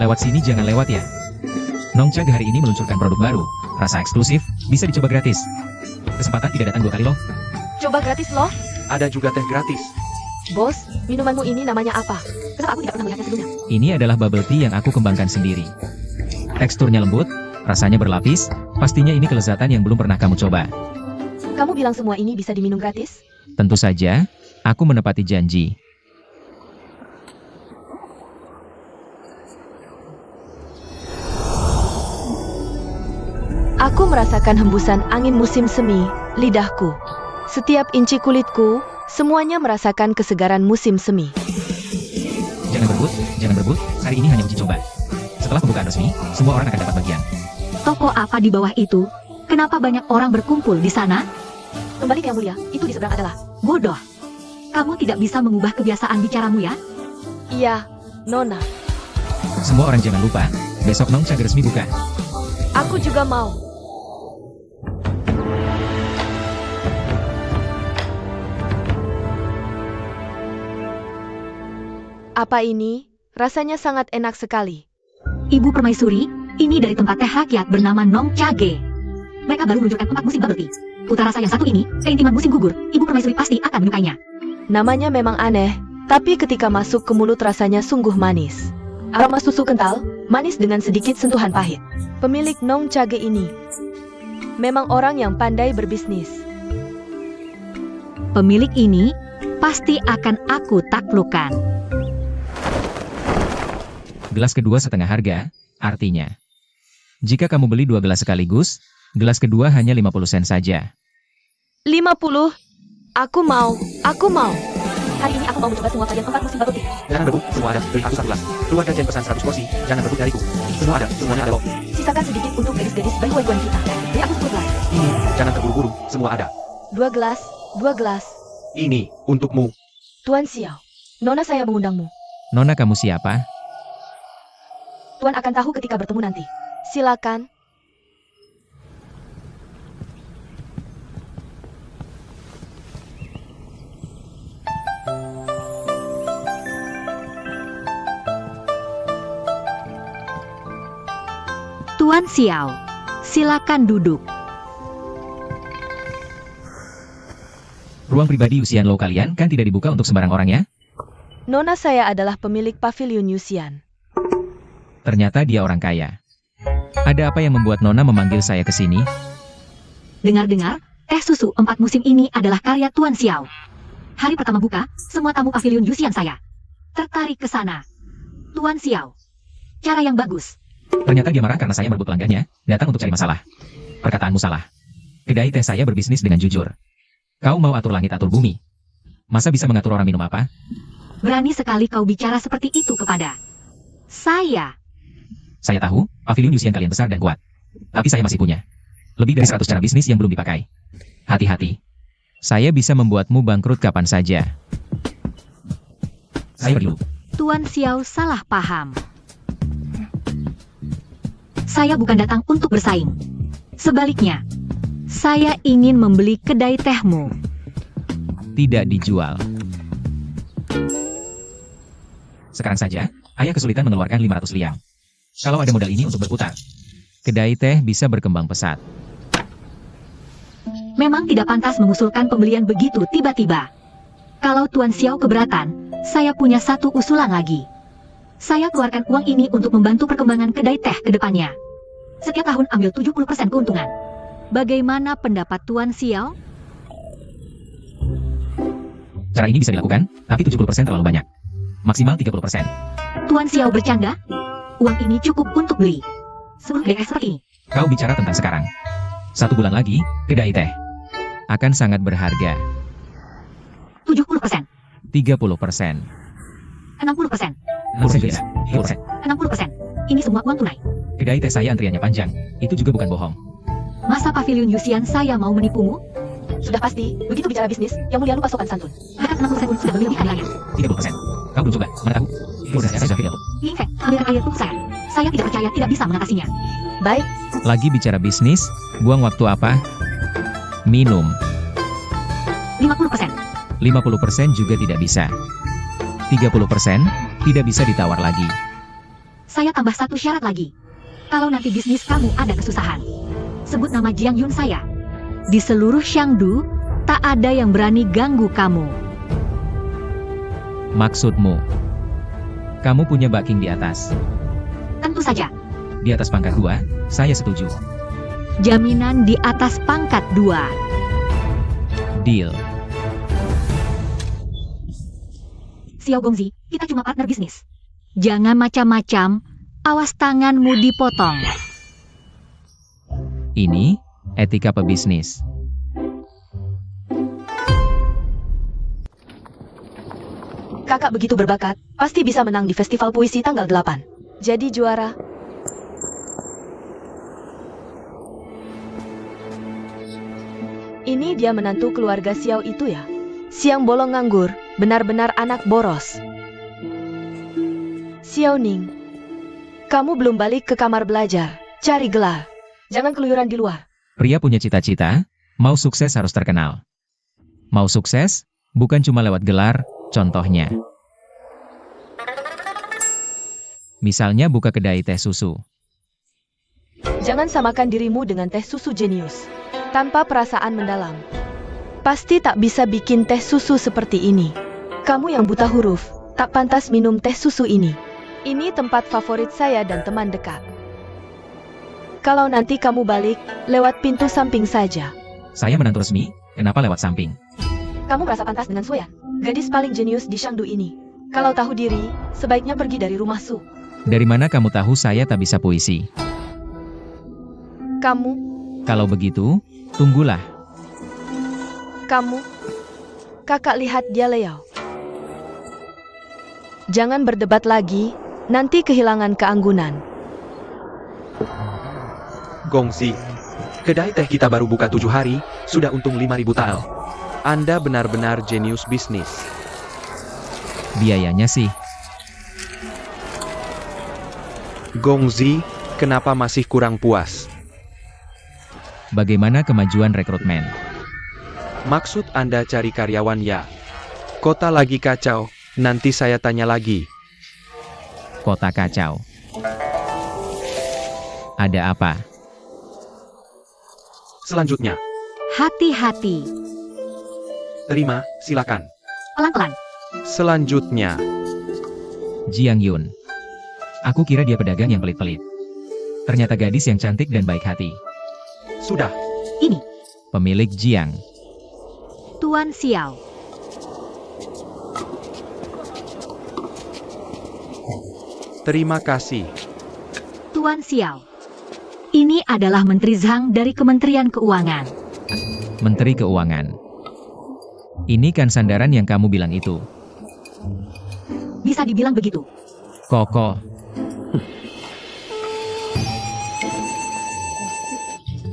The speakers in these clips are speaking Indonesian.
Lewat sini jangan lewat ya. Nongchag hari ini meluncurkan produk baru, rasa eksklusif, bisa dicoba gratis. Kesempatan tidak datang 2 kali loh. Coba gratis loh. Ada juga teh gratis. Bos, minumanmu ini namanya apa? Kenapa aku tidak pernah melihatnya sebelumnya? Ini adalah bubble tea yang aku kembangkan sendiri. Teksturnya lembut, rasanya berlapis, pastinya ini kelezatan yang belum pernah kamu coba. Kamu bilang semua ini bisa diminum gratis? Tentu saja, aku menepati janji. Aku merasakan hembusan angin musim semi, lidahku. Setiap inci kulitku, semuanya merasakan kesegaran musim semi. Jangan berebut, hari ini hanya uji coba. Setelah pembukaan resmi, semua orang akan dapat bagian. Toko apa di bawah itu? Kenapa banyak orang berkumpul di sana? Kembali ke yang mulia, itu di seberang adalah. Bodoh. Kamu tidak bisa mengubah kebiasaan bicaramu ya? Iya, Nona. Semua orang jangan lupa, besok Nongchag resmi buka. Aku juga mau. Apa ini? Rasanya sangat enak sekali. Ibu Permaisuri, ini dari tempat teh rakyat bernama Nongchage. Mereka baru meluncurkan 4 musim bubble tea. Putar rasa yang satu ini, keintiman musim gugur. Ibu Permaisuri pasti akan menyukainya. Namanya memang aneh, tapi ketika masuk ke mulut rasanya sungguh manis. Aroma susu kental, manis dengan sedikit sentuhan pahit. Pemilik Nongchage ini memang orang yang pandai berbisnis. Pemilik ini pasti akan aku taklukkan. Gelas kedua setengah harga, artinya. Jika kamu beli 2 gelas sekaligus, gelas kedua hanya 50 sen saja. 50. Aku mau. Hari ini aku mau mencoba semua varian 4 musim bubble tea. Jangan berebut, semua ada. Beri aku 1 gelas. Keluarga Jen pesan 100 porsi. Jangan berebut dariku. Semua ada, semuanya ada loh. Sisakan sedikit untuk gadis-gadis bayi tuan kita. Beri aku 10 gelas. Ini, jangan terburu-buru. Semua ada. 2 gelas, 2 gelas. Ini, untukmu. Tuan Xiao, Nona saya mengundangmu. Nona kamu siapa? Tuan akan tahu ketika bertemu nanti. Silakan. Tuan Xiao, silakan duduk. Ruang pribadi Yuxian Low kalian kan tidak dibuka untuk sembarang orang ya? Nona saya adalah pemilik pavilion Yuxian. Ternyata dia orang kaya. Ada apa yang membuat Nona memanggil saya ke sini? Dengar-dengar, teh susu 4 musim ini adalah karya Tuan Xiao. Hari pertama buka, semua tamu pavilion Yuxian saya tertarik ke sana. Tuan Xiao, cara yang bagus. Ternyata dia marah karena saya merebut pelanggannya, datang untuk cari masalah. Perkataanmu salah. Kedai teh saya berbisnis dengan jujur. Kau mau atur langit atur bumi. Masa bisa mengatur orang minum apa? Berani sekali kau bicara seperti itu kepada saya. Saya tahu, pavilion Yuxian kalian besar dan kuat. Tapi saya masih punya lebih dari 100 cara bisnis yang belum dipakai. Hati-hati. Saya bisa membuatmu bangkrut kapan saja. Saya perlu. Tuan Xiao salah paham. Saya bukan datang untuk bersaing. Sebaliknya, saya ingin membeli kedai tehmu. Tidak dijual. Sekarang saja, ayah kesulitan mengeluarkan 500 liang. Kalau ada modal ini untuk berputar, kedai teh bisa berkembang pesat. Memang tidak pantas mengusulkan pembelian begitu tiba-tiba. Kalau Tuan Xiao keberatan, saya punya satu usulan lagi. Saya keluarkan uang ini untuk membantu perkembangan kedai teh ke depannya. Setiap tahun ambil 70% keuntungan. Bagaimana pendapat Tuan Xiao? Cara ini bisa dilakukan, tapi 70% terlalu banyak. Maksimal 30%. Tuan Xiao bercanda? Uang ini cukup untuk beli 10 kedai seperti ini. Kau bicara tentang sekarang. 1 bulan lagi, kedai teh akan sangat berharga. 70%, 30%. 60%, 60%. 60%. Ini semua uang tunai. Kedai teh saya antriannya panjang. Itu juga bukan bohong. Masa pavilion Yuxian saya mau menipumu? Sudah pasti, begitu bicara bisnis, yang mulia lupa sopan santun. Bahkan 60% pun sudah berlebih hadiahnya. 30%. Kau belum coba, mana tahu? Saya sudah video. Ling Feng, ambil air untuk saya. Saya tidak percaya tidak bisa mengatasinya. Baik, Lagi bicara bisnis, buang waktu apa? Minum. 50%, 50% juga tidak bisa. 30% tidak bisa ditawar lagi. saya tambah satu syarat lagi. Kalau nanti bisnis kamu ada kesusahan, sebut nama Jiang Yun saya. Di seluruh Shangdu, tak ada yang berani ganggu kamu. Maksudmu? Kamu punya backing di atas. Tentu saja, Di atas pangkat 2, saya setuju. jaminan di atas pangkat 2. Deal. Xiao Gongzi, kita cuma partner bisnis. Jangan macam-macam, awas tanganmu dipotong. Ini etika pebisnis. Kakak begitu berbakat, pasti bisa menang di festival puisi tanggal 8. Jadi juara. Ini dia menantu keluarga Xiao itu ya? Siang bolong nganggur, benar-benar anak boros. Xiao Ning, kamu belum balik ke kamar belajar, cari gelar. Jangan keluyuran di luar. Pria punya cita-cita, mau sukses harus terkenal. Mau sukses, bukan cuma lewat gelar, contohnya. Misalnya buka kedai teh susu. Jangan samakan dirimu dengan teh susu jenius. Tanpa perasaan mendalam. Pasti tak bisa bikin teh susu seperti ini. Kamu yang buta huruf, tak pantas minum teh susu ini. Ini tempat favorit saya dan teman dekat. Kalau nanti kamu balik, lewat pintu samping saja. Saya menantu resmi, kenapa lewat samping? Kamu merasa pantas dengan Suyan, gadis paling jenius di Shangdu ini. Kalau tahu diri, sebaiknya pergi dari rumah Su. Dari mana kamu tahu saya tak bisa puisi? Kamu, Kalau begitu, tunggulah. kamu. Kakak lihat dia Leo. Jangan berdebat lagi, nanti kehilangan keanggunan. Gongzi, kedai teh kita baru buka 7 hari, sudah untung 5.000 tael. Anda benar-benar jenius bisnis. Biayanya sih. Gongzi, kenapa masih kurang puas? Bagaimana kemajuan rekrutmen? Maksud Anda cari karyawan ya? Kota lagi kacau, nanti saya tanya lagi. Kota kacau. Ada apa? Selanjutnya, Hati-hati, terima, silakan. pelan-pelan. Selanjutnya, Jiang Yun. Aku kira dia pedagang yang pelit-pelit. Ternyata gadis yang cantik dan baik hati. sudah. Ini, Pemilik Jiang. Tuan Xiao. Terima kasih. Tuan Xiao. Ini adalah Menteri Zhang dari Kementerian Keuangan. Menteri Keuangan. Ini kan sandaran yang kamu bilang itu. Bisa dibilang begitu. Kokoh.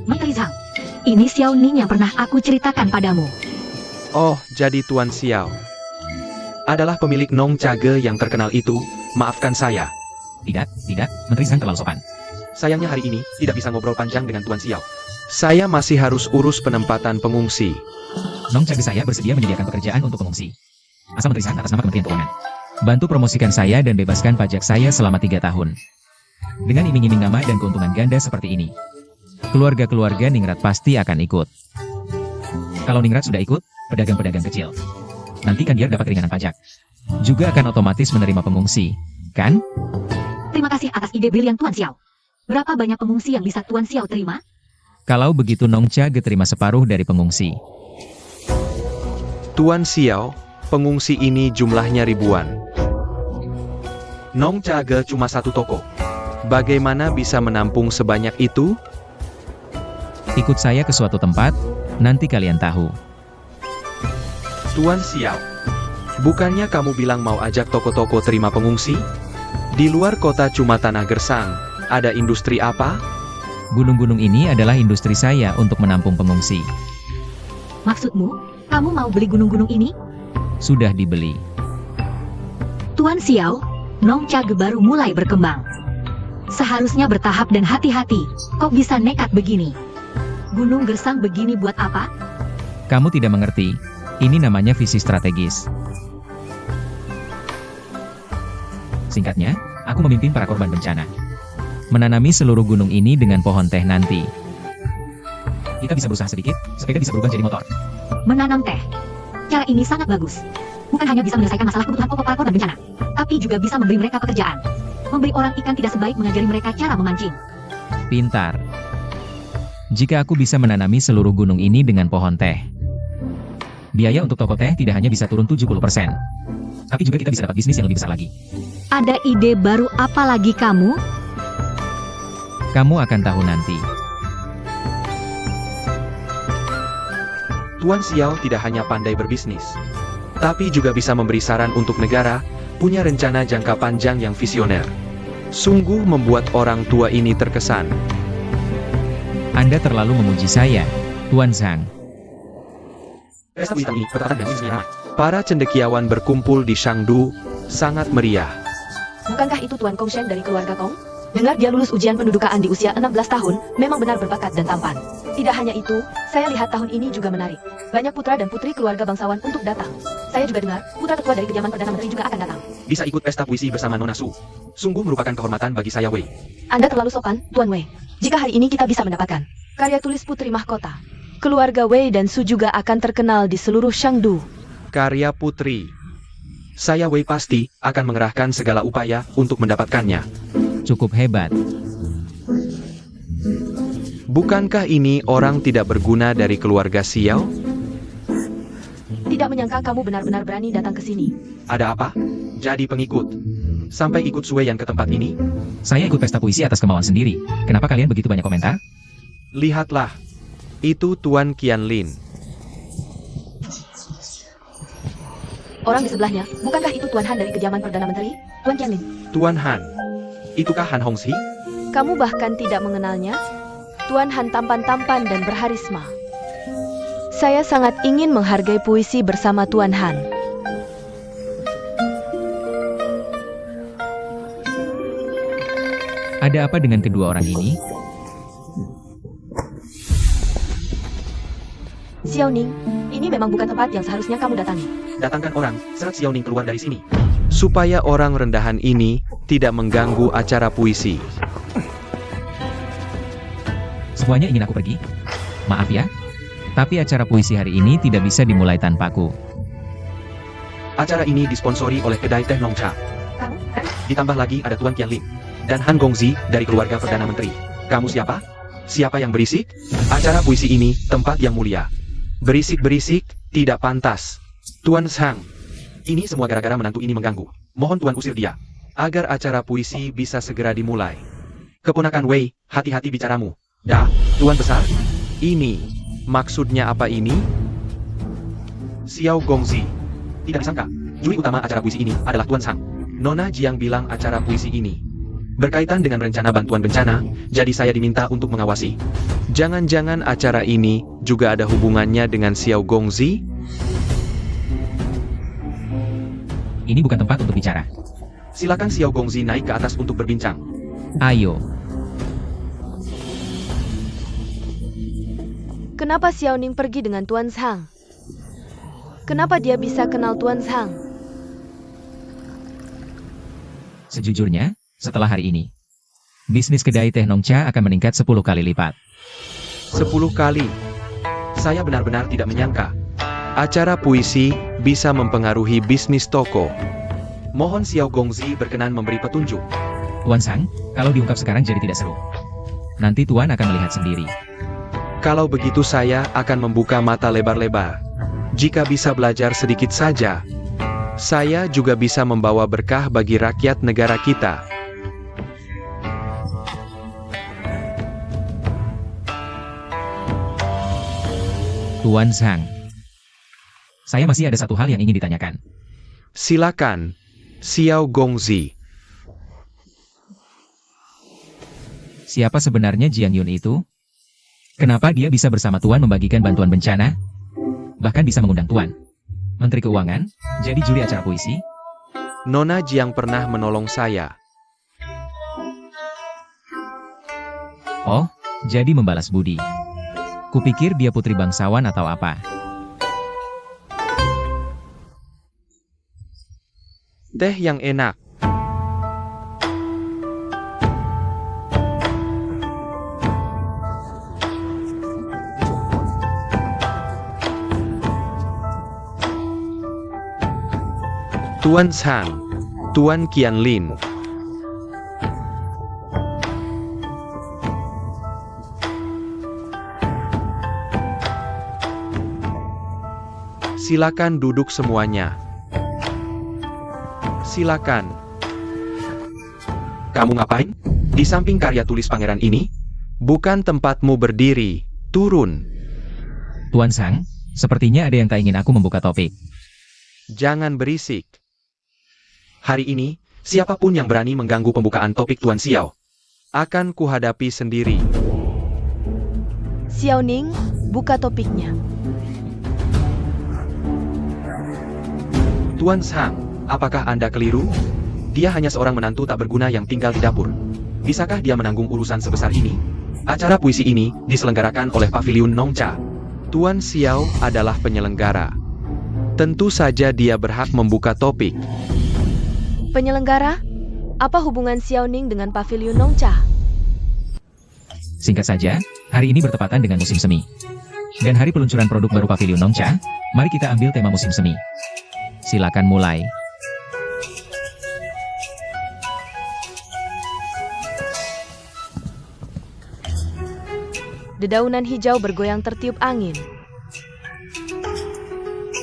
Menteri Zhang, ini Xiao Ning yang pernah aku ceritakan padamu. Oh, jadi Tuan Xiao adalah pemilik Nong Cage yang terkenal itu. Maafkan saya. Tidak, Menteri Zhang terlalu sopan. Sayangnya hari ini tidak bisa ngobrol panjang dengan Tuan Xiao. Saya masih harus urus penempatan pengungsi. Nong Cage saya bersedia menyediakan pekerjaan untuk pengungsi. Asal Menteri Zhang atas nama Kementerian Keuangan. Bantu promosikan saya dan bebaskan pajak saya selama 3 tahun. Dengan iming-iming nama dan keuntungan ganda seperti ini, keluarga-keluarga Ningrat pasti akan ikut. Kalau Ningrat sudah ikut, pedagang-pedagang kecil, nanti kan dia dapat keringanan pajak. Juga akan otomatis menerima pengungsi, kan? Terima kasih atas ide brilian Tuan Xiao. Berapa banyak pengungsi yang bisa Tuan Xiao terima? Kalau begitu Nong Cage terima separuh dari pengungsi. Tuan Xiao, pengungsi ini jumlahnya ribuan. Nong Cage cuma 1 toko. Bagaimana bisa menampung sebanyak itu? Ikut saya ke suatu tempat, nanti kalian tahu. Tuan Xiao, bukannya kamu bilang mau ajak toko-toko terima pengungsi? Di luar kota cuma tanah gersang, ada industri apa? Gunung-gunung ini adalah industri saya untuk menampung pengungsi. Maksudmu, kamu mau beli gunung-gunung ini? Sudah dibeli. Tuan Xiao, Nong Cage baru mulai berkembang. Seharusnya bertahap dan hati-hati, kok bisa nekat begini? Gunung gersang begini buat apa? Kamu tidak mengerti, ini namanya visi strategis. Singkatnya, Aku memimpin para korban bencana. Menanami seluruh gunung ini dengan pohon teh nanti. Kita bisa berusaha sedikit, sepeda bisa berubah jadi motor. Menanam teh. Cara ini sangat bagus. Bukan hanya bisa menyelesaikan masalah kebutuhan pokok para korban bencana, tapi juga bisa memberi mereka pekerjaan. Memberi orang ikan tidak sebaik mengajari mereka cara memancing. Pintar. Jika aku bisa menanami seluruh gunung ini dengan pohon teh, biaya untuk toko teh tidak hanya bisa turun 70%. Tapi juga kita bisa dapat bisnis yang lebih besar lagi. Ada ide baru apa lagi kamu? Kamu akan tahu nanti. Tuan Xiao tidak hanya pandai berbisnis, tapi juga bisa memberi saran untuk negara, punya rencana jangka panjang yang visioner. Sungguh membuat orang tua ini terkesan. Anda terlalu memuji saya, Tuan Zhang. Para cendekiawan berkumpul di Shangdu, sangat meriah. Bukankah itu Tuan Kongshen dari keluarga Kong? Dengar dia lulus ujian pendudukan di usia 16 tahun, memang benar berbakat dan tampan. Tidak hanya itu, saya lihat tahun ini juga menarik. Banyak putra dan putri keluarga bangsawan untuk datang. Saya juga dengar, putra tertua dari kediaman Perdana Menteri juga akan datang. Bisa ikut pesta puisi bersama Nona Su. Sungguh merupakan kehormatan bagi saya, Wei. Anda terlalu sopan, Tuan Wei. Jika hari ini kita bisa mendapatkan karya tulis putri mahkota, keluarga Wei dan Su juga akan terkenal di seluruh Shangdu. Karya putri. Saya Wei pasti akan mengerahkan segala upaya untuk mendapatkannya. Cukup hebat. Bukankah ini orang tidak berguna dari keluarga Xiao? Tidak menyangka kamu benar-benar berani datang ke sini. Ada apa? Jadi pengikut. Sampai ikut Sue yang ke tempat ini? Saya ikut pesta puisi atas kemauan sendiri. Kenapa kalian begitu banyak komentar? Lihatlah. Itu Tuan Qianlin. Orang di sebelahnya, bukankah itu Tuan Han dari kediaman Perdana Menteri? Tuan Qianlin. Tuan Han. Itukah Han Hongxi? Kamu bahkan tidak mengenalnya? Tuan Han tampan-tampan dan berharisma. Saya sangat ingin menghargai puisi bersama Tuan Han. Ada apa dengan kedua orang ini? Xiao Ning, ini memang bukan tempat yang seharusnya kamu datangi. Datangkan orang, seret Xiao Ning keluar dari sini. Supaya orang rendahan ini tidak mengganggu acara puisi. Semuanya ingin aku pergi? Maaf ya. Tapi acara puisi hari ini tidak bisa dimulai tanpaku. Acara ini disponsori oleh kedai teh Nongcha. Kamu? Ditambah lagi ada Tuan Qianlin dan Han Gongzi dari keluarga Perdana Menteri. Kamu siapa? Siapa yang berisik? Acara puisi ini tempat yang mulia. Berisik-berisik tidak pantas. Tuan Zhang, ini semua gara-gara menantu ini mengganggu. Mohon Tuan usir dia, agar acara puisi bisa segera dimulai. Keponakan Wei, hati-hati bicaramu. Dah, Tuan Besar. Ini, maksudnya apa ini? Xiao Gongzi. Tidak disangka, juri utama acara puisi ini adalah Tuan Zhang. Nona Jiang bilang acara puisi ini berkaitan dengan rencana bantuan bencana, jadi saya diminta untuk mengawasi. Jangan-jangan acara ini juga ada hubungannya dengan Xiao Gongzi? Ini bukan tempat untuk bicara. Silakan Xiao Gongzi naik ke atas untuk berbincang. Ayo. Kenapa Xiao Ning pergi dengan Tuan Zhang? Kenapa dia bisa kenal Tuan Zhang? Sejujurnya, setelah hari ini, bisnis kedai teh Nongcha akan meningkat 10 kali lipat. 10 kali. Saya benar-benar tidak menyangka. Acara puisi bisa mempengaruhi bisnis toko. Mohon Xiao Gongzi berkenan memberi petunjuk. Tuan Zhang, kalau diungkap sekarang jadi tidak seru. Nanti Tuan akan melihat sendiri. Kalau begitu saya akan membuka mata lebar-lebar. Jika bisa belajar sedikit saja, saya juga bisa membawa berkah bagi rakyat negara kita. Tuan Zhang, saya masih ada satu hal yang ingin ditanyakan. Silakan, Xiao Gongzi. Siapa sebenarnya Jiang Yun itu? Kenapa dia bisa bersama Tuan membagikan bantuan bencana? Bahkan bisa mengundang Tuan Menteri Keuangan, jadi juri acara puisi? Nona Jiang pernah menolong saya. Oh, jadi membalas budi. Kupikir dia putri bangsawan atau apa. Teh yang enak. Tuan Sang, Tuan Qianlin. Silakan duduk semuanya. Silakan. Kamu ngapain? Di samping karya tulis pangeran ini? Bukan tempatmu berdiri. Turun. Tuan Sang, sepertinya ada yang tak ingin aku membuka topik. Jangan berisik. Hari ini, siapapun yang berani mengganggu pembukaan topik Tuan Xiao, akan kuhadapi sendiri. Xiao Ning, buka topiknya. Tuan Sang, apakah Anda keliru? Dia hanya seorang menantu tak berguna yang tinggal di dapur. Bisakah dia menanggung urusan sebesar ini? Acara puisi ini diselenggarakan oleh Paviliun Nongcha. Tuan Xiao adalah penyelenggara. Tentu saja dia berhak membuka topik. Penyelenggara? Apa hubungan Xiao Ning dengan Paviliun Nongcha? Singkat saja, hari ini bertepatan dengan musim semi. Dan hari peluncuran produk baru Paviliun Nongcha, mari kita ambil tema musim semi. Silakan mulai. Dedaunan hijau bergoyang tertiup angin.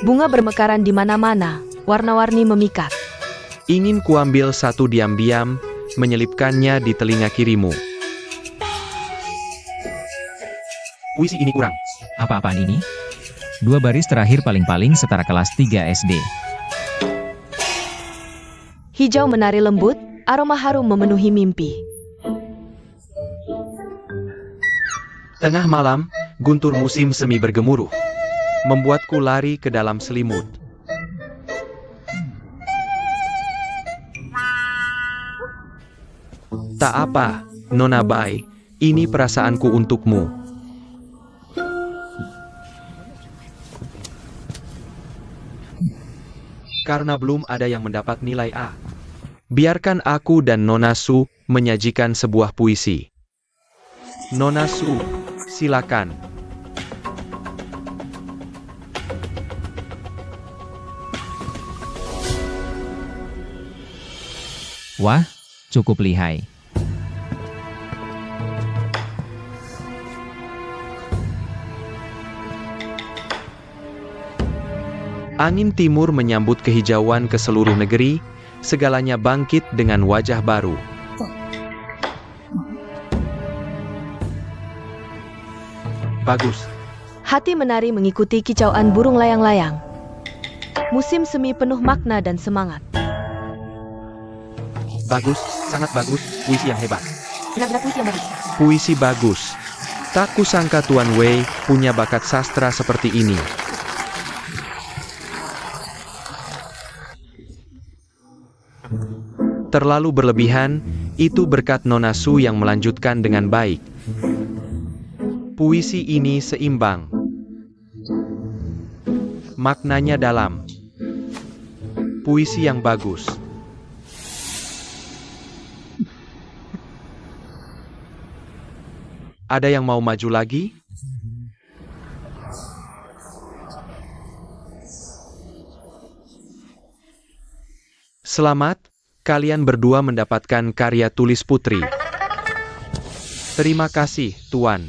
Bunga bermekaran di mana-mana, warna-warni memikat. Ingin kuambil satu diam-diam, menyelipkannya di telinga kirimu. Puisi ini kurang. Apa-apaan ini? 2 baris terakhir paling-paling setara kelas 3 SD. Hijau menari lembut, aroma harum memenuhi mimpi. Tengah malam, guntur musim semi bergemuruh, membuatku lari ke dalam selimut. Tak apa, Nona Bai, ini perasaanku untukmu. Karena belum ada yang mendapat nilai A. Biarkan aku dan Nona Su menyajikan sebuah puisi. Nona Su, silakan. Wah, cukup lihai. Angin timur menyambut kehijauan ke seluruh negeri, segalanya bangkit dengan wajah baru. Bagus. Hati menari mengikuti kicauan burung layang-layang. Musim semi penuh makna dan semangat. Bagus, sangat bagus, puisi yang hebat. Benar-benar puisi yang bagus. Puisi bagus. Tak kusangka Tuan Wei punya bakat sastra seperti ini. Terlalu berlebihan, itu berkat Nona Su yang melanjutkan dengan baik. Puisi ini seimbang. Maknanya dalam. Puisi yang bagus. Ada yang mau maju lagi? Selamat, kalian berdua mendapatkan karya tulis putri. Terima kasih, Tuan.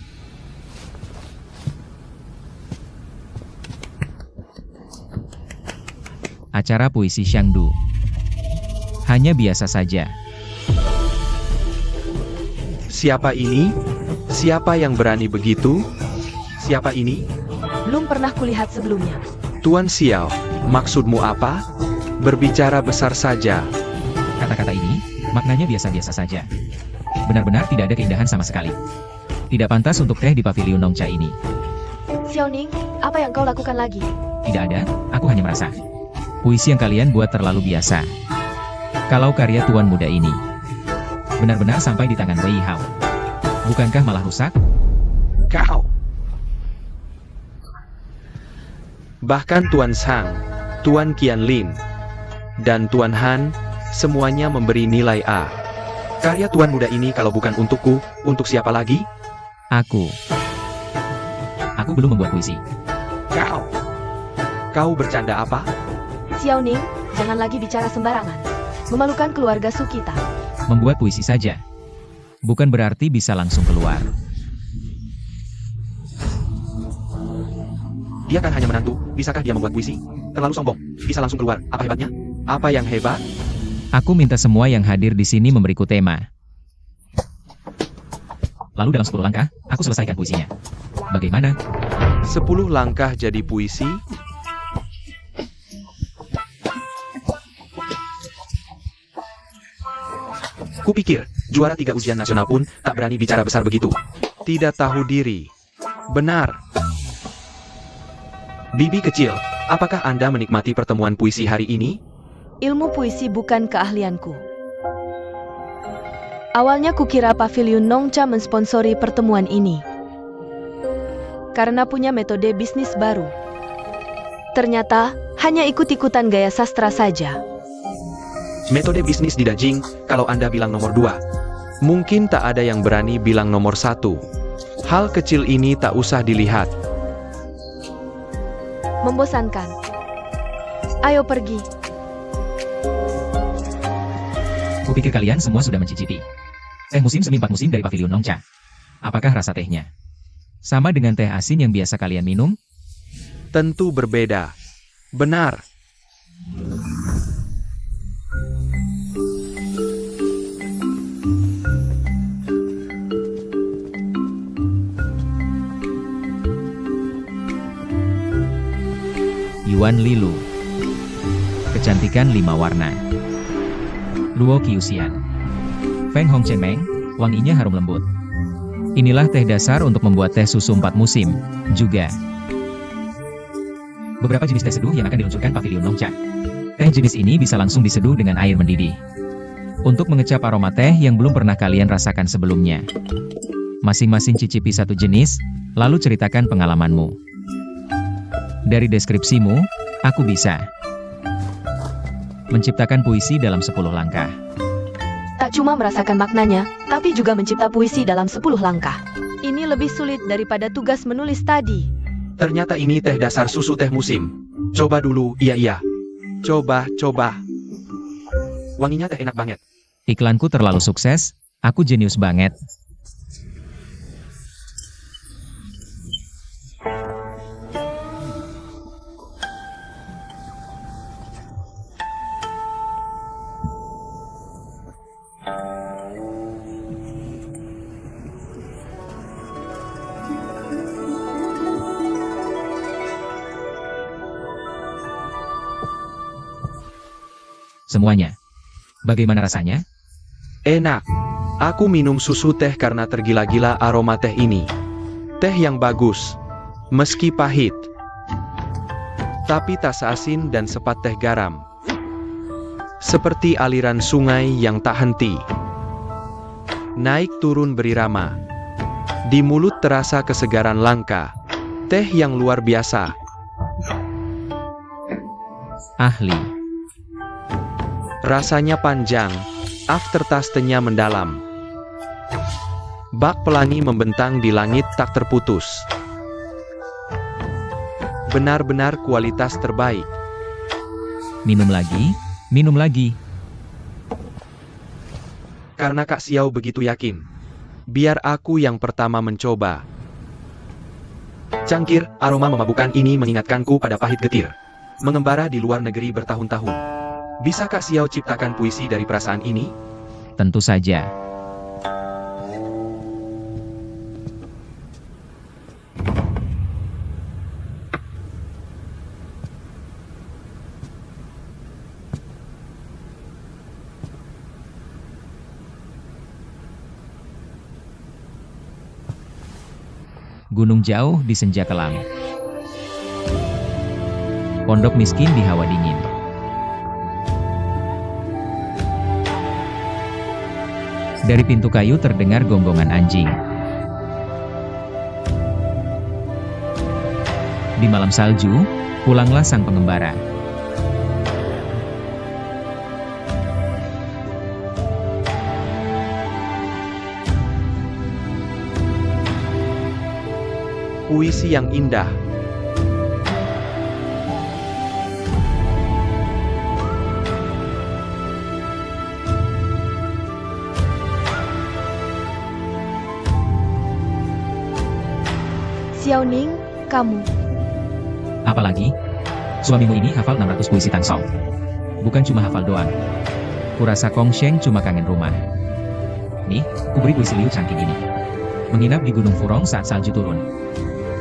Acara puisi Shangdu. Hanya biasa saja. Siapa ini? Siapa yang berani begitu? Siapa ini? Belum pernah kulihat sebelumnya. Tuan Xiao, maksudmu apa? Berbicara besar saja. Kata-kata ini, maknanya biasa-biasa saja. Benar-benar tidak ada keindahan sama sekali. Tidak pantas untuk teh di Paviliun Nongcha ini. Xiao Ning, apa yang kau lakukan lagi? Tidak ada, aku hanya merasa. Puisi yang kalian buat terlalu biasa. Kalau karya tuan muda ini benar-benar sampai di tangan Wei Hao, bukankah malah rusak? Kau. Bahkan Tuan Sang, Tuan Qianlin, dan Tuan Han, semuanya memberi nilai A. Karya tuan muda ini kalau bukan untukku, untuk siapa lagi? Aku belum membuat puisi. Kau. Kau bercanda apa? Xiao Ning, Jangan lagi bicara sembarangan. Memalukan keluarga Sukita. Membuat puisi saja. Bukan berarti bisa langsung keluar. Dia kan hanya menantu, bisakah dia membuat puisi? Terlalu sombong, bisa langsung keluar, apa hebatnya? Apa yang hebat? Aku minta semua yang hadir di sini memberiku tema. Lalu dalam 10 langkah, aku selesaikan puisinya. Bagaimana? 10 langkah jadi puisi? Kupikir, juara 3 ujian nasional pun tak berani bicara besar begitu. Tidak tahu diri. Benar. Bibi kecil, apakah Anda menikmati pertemuan puisi hari ini? Ilmu puisi bukan keahlianku. Awalnya kukira Pavilion Nongcha mensponsori pertemuan ini. Karena punya metode bisnis baru. Ternyata, hanya ikut-ikutan gaya sastra saja. Metode bisnis di Dajing, kalau Anda bilang nomor 2. Mungkin tak ada yang berani bilang nomor 1. Hal kecil ini tak usah dilihat. Membosankan. Ayo pergi. Kupikir kalian semua sudah mencicipi teh musim semi 4 musim dari Pavilion Nongcha. Apakah rasa tehnya sama dengan teh asin yang biasa kalian minum? Tentu berbeda. Benar. Yuan Lilu. Kecantikan 5 warna. Luo Qiuxian. Feng Hong Chen Meng, wanginya harum lembut. Inilah teh dasar untuk membuat teh susu 4 musim, juga. Beberapa jenis teh seduh yang akan diluncurkan Pavilion Nongcha. Teh jenis ini bisa langsung diseduh dengan air mendidih. Untuk mengecap aroma teh yang belum pernah kalian rasakan sebelumnya. Masing-masing cicipi satu jenis, lalu ceritakan pengalamanmu. Dari deskripsimu, aku bisa menciptakan puisi dalam 10 langkah. Tak cuma merasakan maknanya, tapi juga mencipta puisi dalam 10 langkah. Ini lebih sulit daripada tugas menulis tadi. Ternyata ini teh dasar susu teh musim. Coba dulu, iya. Coba. Wanginya teh enak banget. Iklanku terlalu sukses, aku jenius banget. Semuanya. Bagaimana rasanya? Enak. Aku minum susu teh karena tergila-gila aroma teh ini. Teh yang bagus. Meski pahit. Tapi tak seasin dan sepat teh garam. Seperti aliran sungai yang tak henti. Naik turun berirama. Di mulut terasa kesegaran langka. Teh yang luar biasa. Ahli. Rasanya panjang, aftertaste-nya mendalam. Bak pelangi membentang di langit tak terputus. Benar-benar kualitas terbaik. Minum lagi. Karena Kak Xiao begitu yakin. Biar aku yang pertama mencoba. Cangkir, aroma memabukkan ini mengingatkanku pada pahit getir. Mengembara di luar negeri bertahun-tahun. Bisa Kak Xiao ciptakan puisi dari perasaan ini? Tentu saja. Gunung jauh di senja kelam. Pondok miskin di hawa dingin. Dari pintu kayu terdengar gonggongan anjing. Di malam salju, pulanglah sang pengembara. Puisi yang indah. Xiao Ning, kamu. Apalagi, suamimu ini hafal 600 puisi Tan Song. Bukan cuma hafal doang. Kurasa Kong Sheng cuma kangen rumah. Nih, kuberi puisi Liu Changqing ini. Menginap di Gunung Furong saat salju turun.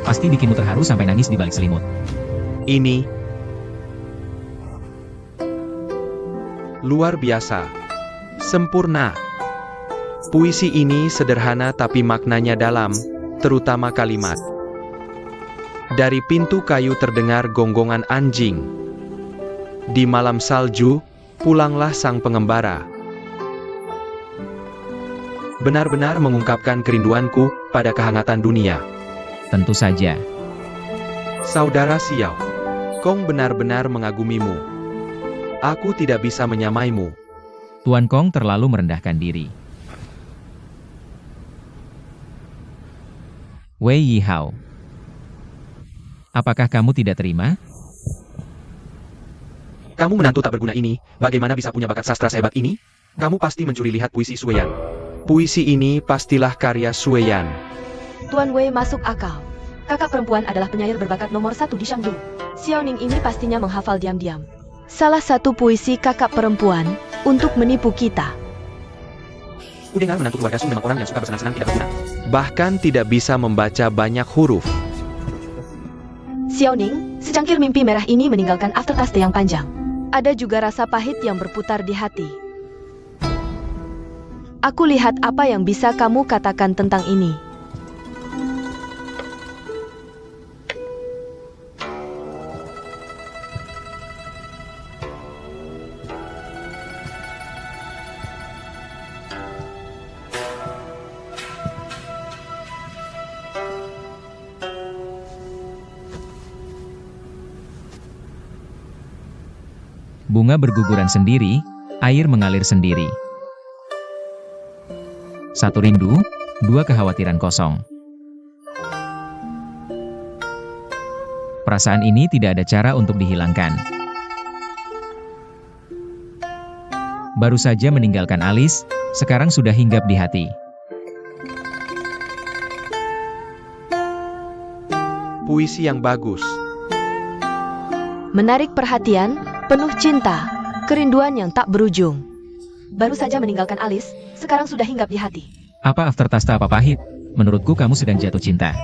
Pasti bikinmu terharu sampai nangis di balik selimut. Ini luar biasa. Sempurna. Puisi ini sederhana tapi maknanya dalam, terutama kalimat. Dari pintu kayu terdengar gonggongan anjing. Di malam salju, pulanglah sang pengembara. Benar-benar mengungkapkan kerinduanku pada kehangatan dunia. Tentu saja. Saudara Xiao, Kong benar-benar mengagumimu. Aku tidak bisa menyamaimu. Tuan Kong terlalu merendahkan diri. Wei Yihao. Apakah kamu tidak terima? Kamu menantu tak berguna ini, bagaimana bisa punya bakat sastra sehebat ini? Kamu pasti mencuri lihat puisi Sue Yan. Puisi ini pastilah karya Sue Yan. Tuan Wei masuk akal. Kakak perempuan adalah penyair berbakat nomor 1 di Shangdu. Xiao Ning ini pastinya menghafal diam-diam. Salah satu puisi kakak perempuan untuk menipu kita. Kudengar menantu keluarga Su memang orang yang suka bersenang-senang tidak berguna. Bahkan tidak bisa membaca banyak huruf. Xiao Ning, secangkir mimpi merah ini meninggalkan aftertaste yang panjang. Ada juga rasa pahit yang berputar di hati. Aku lihat apa yang bisa kamu katakan tentang ini. Bunga berguguran sendiri, air mengalir sendiri. Satu rindu, dua kekhawatiran kosong. Perasaan ini tidak ada cara untuk dihilangkan. Baru saja meninggalkan alis, sekarang sudah hinggap di hati. Puisi yang bagus. Menarik perhatian, penuh cinta, kerinduan yang tak berujung. Baru saja meninggalkan alis, sekarang sudah hinggap di hati. Apa aftertaste apa pahit? Menurutku kamu sedang jatuh cinta.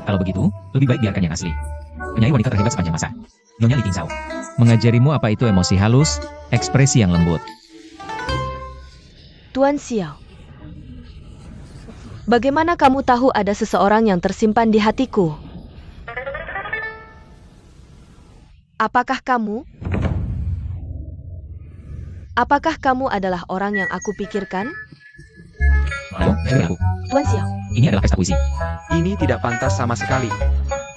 Kalau begitu, lebih baik biarkan yang asli. Penyanyi wanita terhebat sepanjang masa. Nyonya Li Qingsao. Mengajarimu apa itu emosi halus, ekspresi yang lembut. Tuan Xiao. Bagaimana kamu tahu ada seseorang yang tersimpan di hatiku? Apakah kamu adalah orang yang aku pikirkan? Oh, dengar aku. Tuan Xiao, Ini adalah pesta puisi. Ini tidak pantas sama sekali.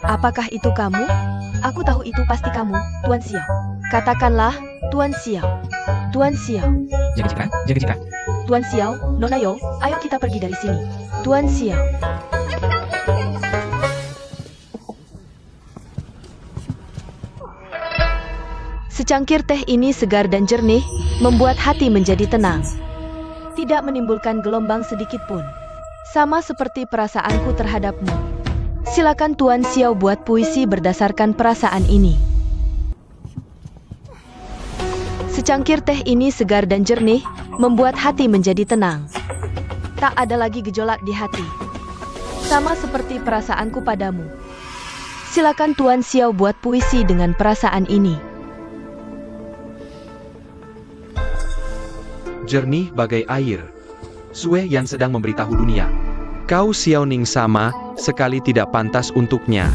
apakah itu kamu? Aku tahu itu pasti kamu, Tuan Xiao. Katakanlah, Tuan Xiao. Tuan Xiao. Jaga citra, jaga citra. Tuan Xiao, Nona Yo, ayo kita pergi dari sini. Tuan Xiao. Secangkir teh ini segar dan jernih, membuat hati menjadi tenang. Tidak menimbulkan gelombang sedikit pun. Sama seperti perasaanku terhadapmu. Silakan Tuan Xiao buat puisi berdasarkan perasaan ini. Secangkir teh ini segar dan jernih, membuat hati menjadi tenang. Tak ada lagi gejolak di hati. Sama seperti perasaanku padamu. Silakan Tuan Xiao buat puisi dengan perasaan ini. Jernih bagai air. Sue Yan sedang memberitahu dunia. Kau Xiao Ning sama sekali tidak pantas untuknya.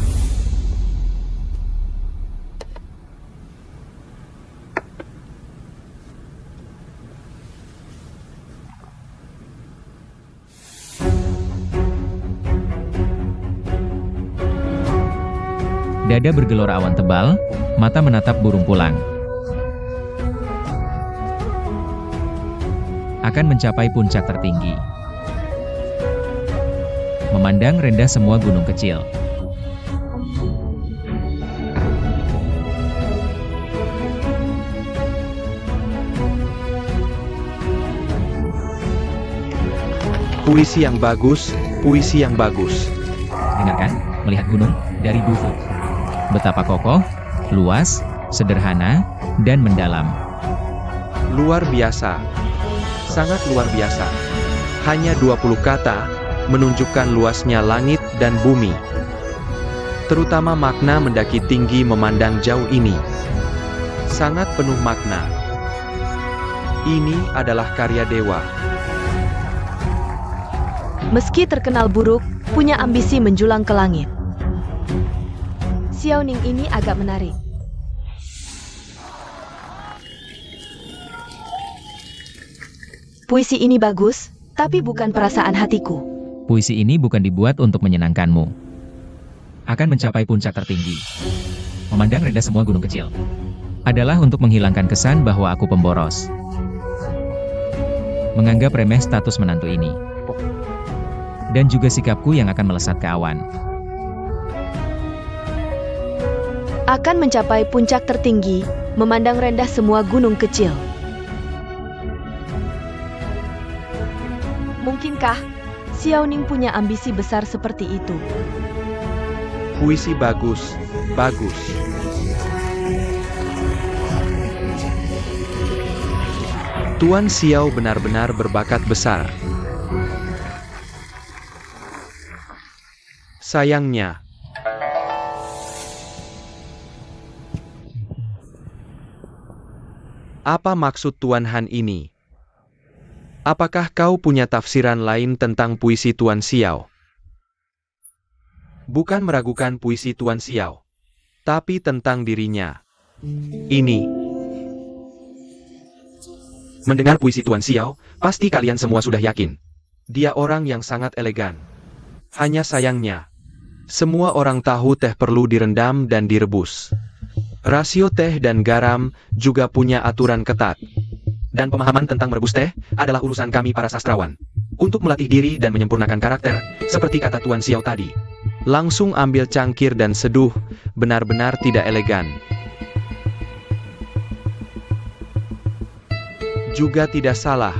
Dada bergelora awan tebal, mata menatap burung pulang. Akan mencapai puncak tertinggi. Memandang rendah semua gunung kecil. Puisi yang bagus, puisi yang bagus. Dengarkan, melihat gunung dari Dufu. Betapa kokoh, luas, sederhana, dan mendalam. Luar biasa. Sangat luar biasa. Hanya 20 kata, menunjukkan luasnya langit dan bumi. Terutama makna mendaki tinggi memandang jauh ini. Sangat penuh makna. Ini adalah karya dewa. Meski terkenal buruk, punya ambisi menjulang ke langit. Xiao Ning ini agak menarik. Puisi ini bagus, tapi bukan perasaan hatiku. Puisi ini bukan dibuat untuk menyenangkanmu. Akan mencapai puncak tertinggi. Memandang rendah semua gunung kecil. Adalah untuk menghilangkan kesan bahwa aku pemboros. Menganggap remeh status menantu ini. Dan juga sikapku yang akan melesat ke awan. Akan mencapai puncak tertinggi, memandang rendah semua gunung kecil. Mungkinkah Xiao Ning punya ambisi besar seperti itu? Puisi bagus, bagus. Tuan Xiao benar-benar berbakat besar. Sayangnya, apa maksud Tuan Han ini? Apakah kau punya tafsiran lain tentang puisi Tuan Xiao? Bukan meragukan puisi Tuan Xiao, tapi tentang dirinya. Ini. Mendengar puisi Tuan Xiao, pasti kalian semua sudah yakin. Dia orang yang sangat elegan. Hanya sayangnya, semua orang tahu teh perlu direndam dan direbus. Rasio teh dan garam juga punya aturan ketat. Dan pemahaman tentang merebus teh adalah urusan kami para sastrawan. Untuk melatih diri dan menyempurnakan karakter, seperti kata Tuan Xiao tadi. Langsung ambil cangkir dan seduh, benar-benar tidak elegan. Juga tidak salah.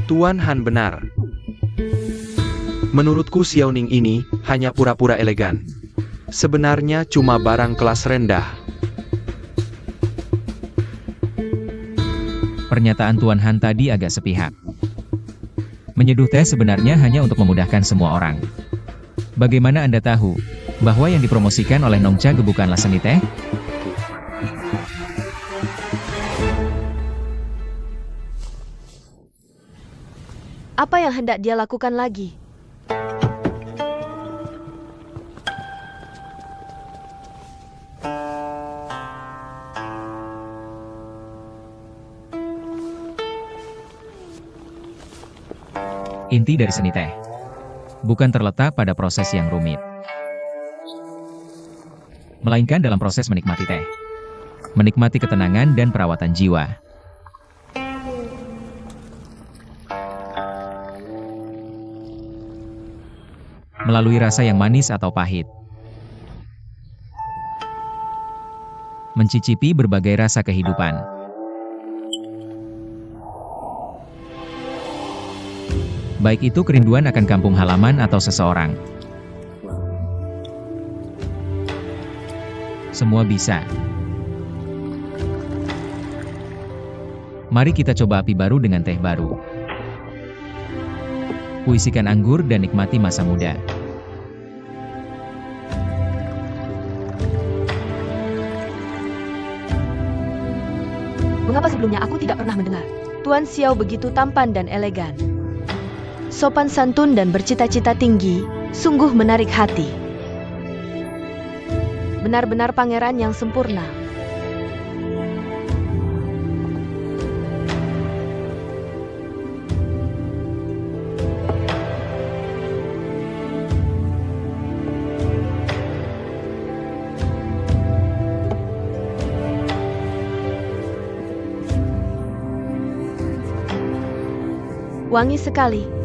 Tuan Han benar. Menurutku Xiao Ning ini hanya pura-pura elegan. Sebenarnya cuma barang kelas rendah. Pernyataan Tuan Han tadi agak sepihak. Menyeduh teh sebenarnya hanya untuk memudahkan semua orang. Bagaimana Anda tahu bahwa yang dipromosikan oleh Nong Cha bukanlah seni teh? Apa yang hendak dia lakukan lagi? Inti dari seni teh bukan terletak pada proses yang rumit, melainkan dalam proses menikmati teh. Menikmati ketenangan dan perawatan jiwa. Melalui rasa yang manis atau pahit. Mencicipi berbagai rasa kehidupan. Baik itu kerinduan akan kampung halaman atau seseorang. Semua bisa. Mari kita coba api baru dengan teh baru. Puisikan anggur dan nikmati masa muda. Mengapa sebelumnya aku tidak pernah mendengar? Tuan Xiao begitu tampan dan elegan. Sopan santun dan bercita-cita tinggi, sungguh menarik hati. Benar-benar pangeran yang sempurna. Wangi sekali.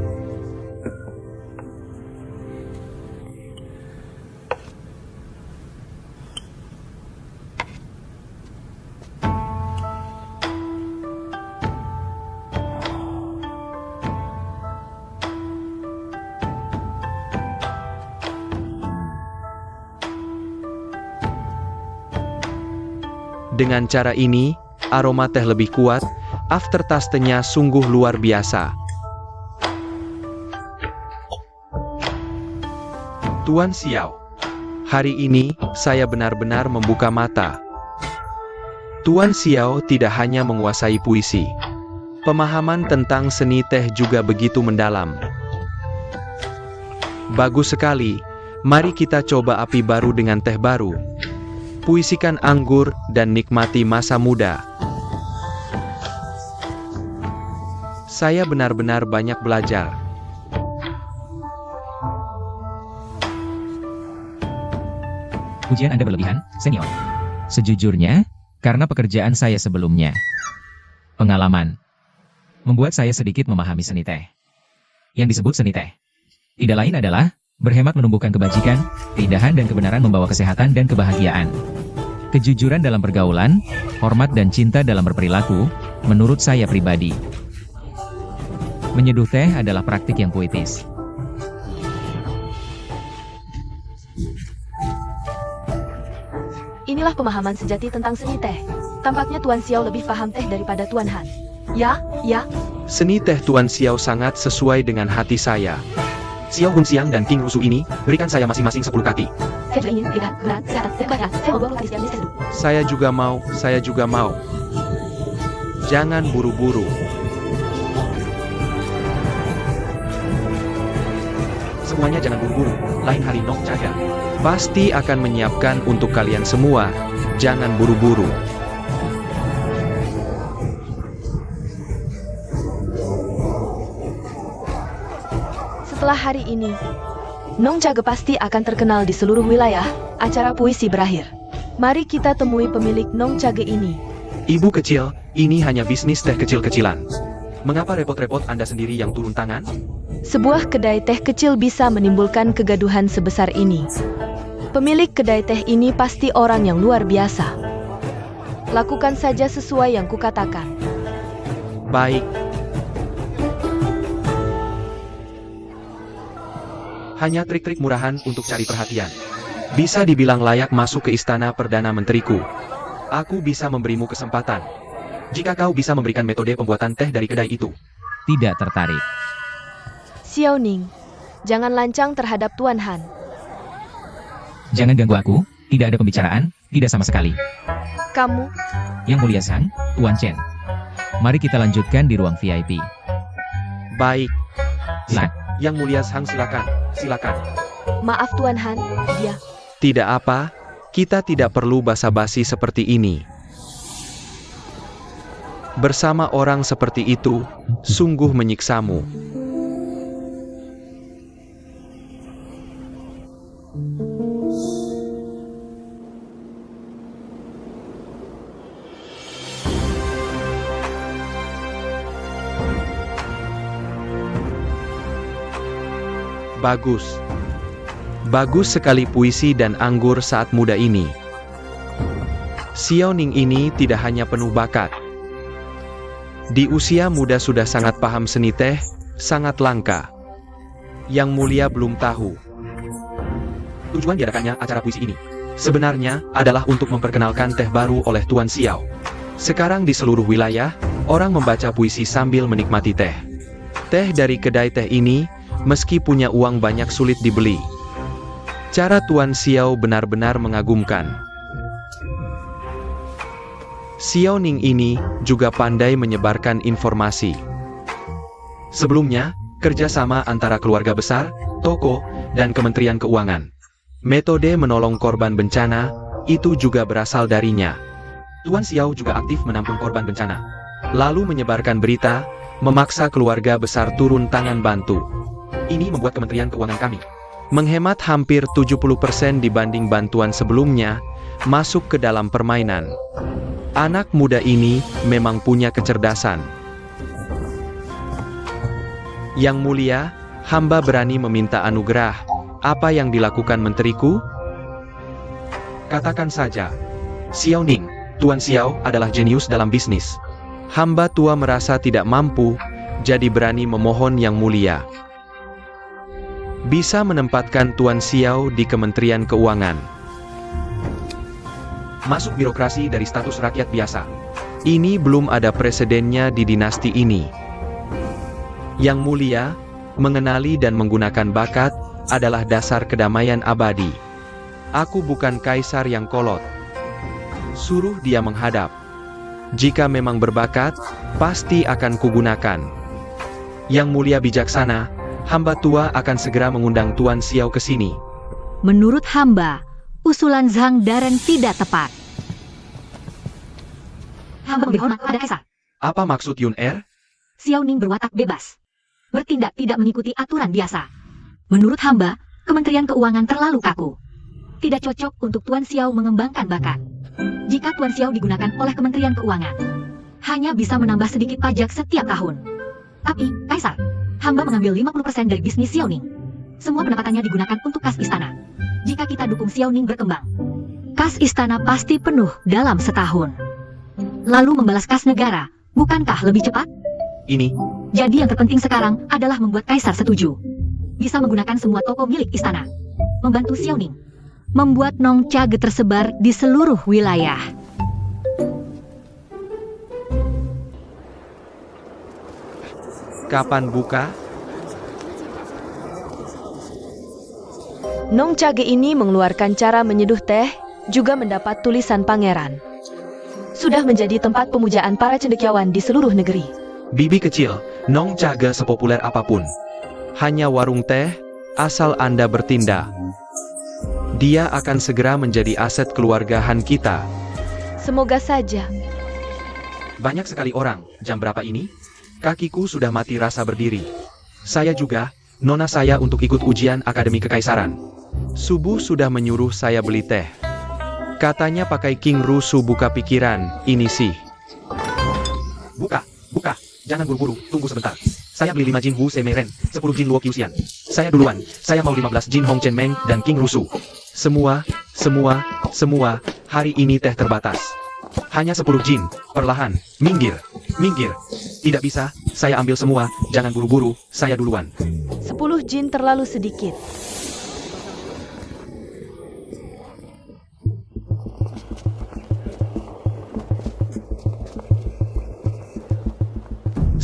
Dengan cara ini, aroma teh lebih kuat, aftertaste-nya sungguh luar biasa. Tuan Xiao, hari ini, saya benar-benar membuka mata. Tuan Xiao tidak hanya menguasai puisi. Pemahaman tentang seni teh juga begitu mendalam. Bagus sekali, mari kita coba api baru dengan teh baru. Puisikan anggur dan nikmati masa muda. Saya benar-benar banyak belajar. Pujian Anda berlebihan, senior. Sejujurnya, karena pekerjaan saya sebelumnya. Pengalaman membuat saya sedikit memahami seni teh. Yang disebut seni teh tidak lain adalah berhemat menumbuhkan kebajikan, keindahan dan kebenaran membawa kesehatan dan kebahagiaan. Kejujuran dalam pergaulan, hormat dan cinta dalam berperilaku, menurut saya pribadi. Menyeduh teh adalah praktik yang puitis. Inilah pemahaman sejati tentang seni teh. Tampaknya Tuan Xiao lebih paham teh daripada Tuan Han. Ya. Seni teh Tuan Xiao sangat sesuai dengan hati saya. Xiao Hun Xiang dan King Rusu ini, berikan saya masing-masing 10 kaki. Saya juga ingin lihat berat, kesehatan, dan kebahagiaan. Saya mau 20 kali setiap minggu. Saya juga mau. Jangan buru-buru. Semuanya jangan buru-buru, lain hari Nong Caga pasti akan menyiapkan untuk kalian semua, jangan buru-buru. Setelah hari ini, Nong Caga pasti akan terkenal di seluruh wilayah. Acara puisi berakhir. Mari kita temui pemilik Nong Caga ini. Ibu kecil, ini hanya bisnis teh kecil-kecilan. Mengapa repot-repot Anda sendiri yang turun tangan? Sebuah kedai teh kecil bisa menimbulkan kegaduhan sebesar ini. Pemilik kedai teh ini pasti orang yang luar biasa. Lakukan saja sesuai yang kukatakan. Baik. Hanya trik-trik murahan untuk cari perhatian. Bisa dibilang layak masuk ke istana Perdana Menteriku. Aku bisa memberimu kesempatan. Jika kau bisa memberikan metode pembuatan teh dari kedai itu. Tidak tertarik. Xiao Ning, jangan lancang terhadap Tuan Han. Jangan ganggu aku, tidak ada pembicaraan, tidak sama sekali. Kamu, Yang Mulia Sang, Tuan Chen. Mari kita lanjutkan di ruang VIP. Baik. Silakan. Yang Mulia Sang, silakan. maaf Tuan Han, dia. Tidak apa, kita tidak perlu basa-basi seperti ini. Bersama orang seperti itu, sungguh menyiksamu. Bagus. Bagus sekali puisi dan anggur saat muda ini. Xiao Ning ini tidak hanya penuh bakat. Di usia muda sudah sangat paham seni teh, sangat langka. Yang Mulia belum tahu. Tujuan diadakannya acara puisi ini sebenarnya adalah untuk memperkenalkan teh baru oleh Tuan Xiao. Sekarang di seluruh wilayah, orang membaca puisi sambil menikmati teh. Teh dari kedai teh ini, meski punya uang banyak sulit dibeli. Cara Tuan Xiao benar-benar mengagumkan. Xiao Ning ini juga pandai menyebarkan informasi. Sebelumnya, kerjasama antara keluarga besar, toko, dan Kementerian Keuangan. Metode menolong korban bencana, itu juga berasal darinya. Tuan Xiao juga aktif menampung korban bencana. Lalu menyebarkan berita, memaksa keluarga besar turun tangan bantu. Ini membuat Kementerian Keuangan kami menghemat hampir 70% dibanding bantuan sebelumnya, masuk ke dalam permainan. Anak muda ini memang punya kecerdasan. Yang Mulia, hamba berani meminta anugerah. Apa yang dilakukan menteriku? Katakan saja. Xiao Ning, Tuan Xiao adalah jenius dalam bisnis. Hamba tua merasa tidak mampu, jadi berani memohon Yang Mulia. Bisa menempatkan Tuan Xiao di Kementerian Keuangan. masuk birokrasi dari status rakyat biasa. Ini belum ada presidennya di dinasti ini. Yang mulia, mengenali dan menggunakan bakat adalah dasar kedamaian abadi. Aku bukan kaisar yang kolot. Suruh dia menghadap. Jika memang berbakat, pasti akan kugunakan. Yang mulia bijaksana, hamba tua akan segera mengundang Tuan Xiao ke sini. Menurut hamba, usulan Zhang Daren tidak tepat. Hamba memberi hormat pada kaisar. Apa maksud Yun Er? Xiao Ning berwatak bebas. Bertindak tidak mengikuti aturan biasa. Menurut hamba, Kementerian Keuangan terlalu kaku. Tidak cocok untuk Tuan Xiao mengembangkan bakat. Jika Tuan Xiao digunakan oleh Kementerian Keuangan, hanya bisa menambah sedikit pajak setiap tahun. Tapi, Kaisar, hamba mengambil 50% dari bisnis Xiao Ning. Semua pendapatannya digunakan untuk kas istana. Jika kita dukung Xiao Ning berkembang, kas istana pasti penuh dalam setahun. Lalu membalas kas negara, bukankah lebih cepat? Ini, Jadi yang terpenting sekarang adalah membuat Kaisar setuju. Bisa menggunakan semua toko milik istana. Membantu Xiao Ning. Membuat Nong Chage tersebar di seluruh wilayah. kapan buka? Nong Chage ini mengeluarkan cara menyeduh teh, juga mendapat tulisan pangeran. Sudah menjadi tempat pemujaan para cendekiawan di seluruh negeri. Bibi kecil, Nong Chage sepopuler apapun. Hanya warung teh, asal Anda bertindak. Dia akan segera menjadi aset keluargahan kita. Semoga saja. Banyak sekali orang, jam berapa ini? Kakiku sudah mati rasa berdiri. Saya juga, nona saya untuk ikut ujian Akademi Kekaisaran. Subuh sudah menyuruh saya beli teh. Katanya pakai King Rusu buka pikiran, ini sih. Buka, jangan buru-buru, tunggu sebentar. Saya beli 5 Jin Wu Semeren, 10 Jin Luo Qiuxian. Saya duluan, saya mau 15 Jin Hong Chen Meng dan King Rusu. Semua, hari ini teh terbatas. Hanya 10 Jin, perlahan, minggir. Tidak bisa, saya ambil semua, jangan buru-buru, saya duluan. 10 Jin terlalu sedikit.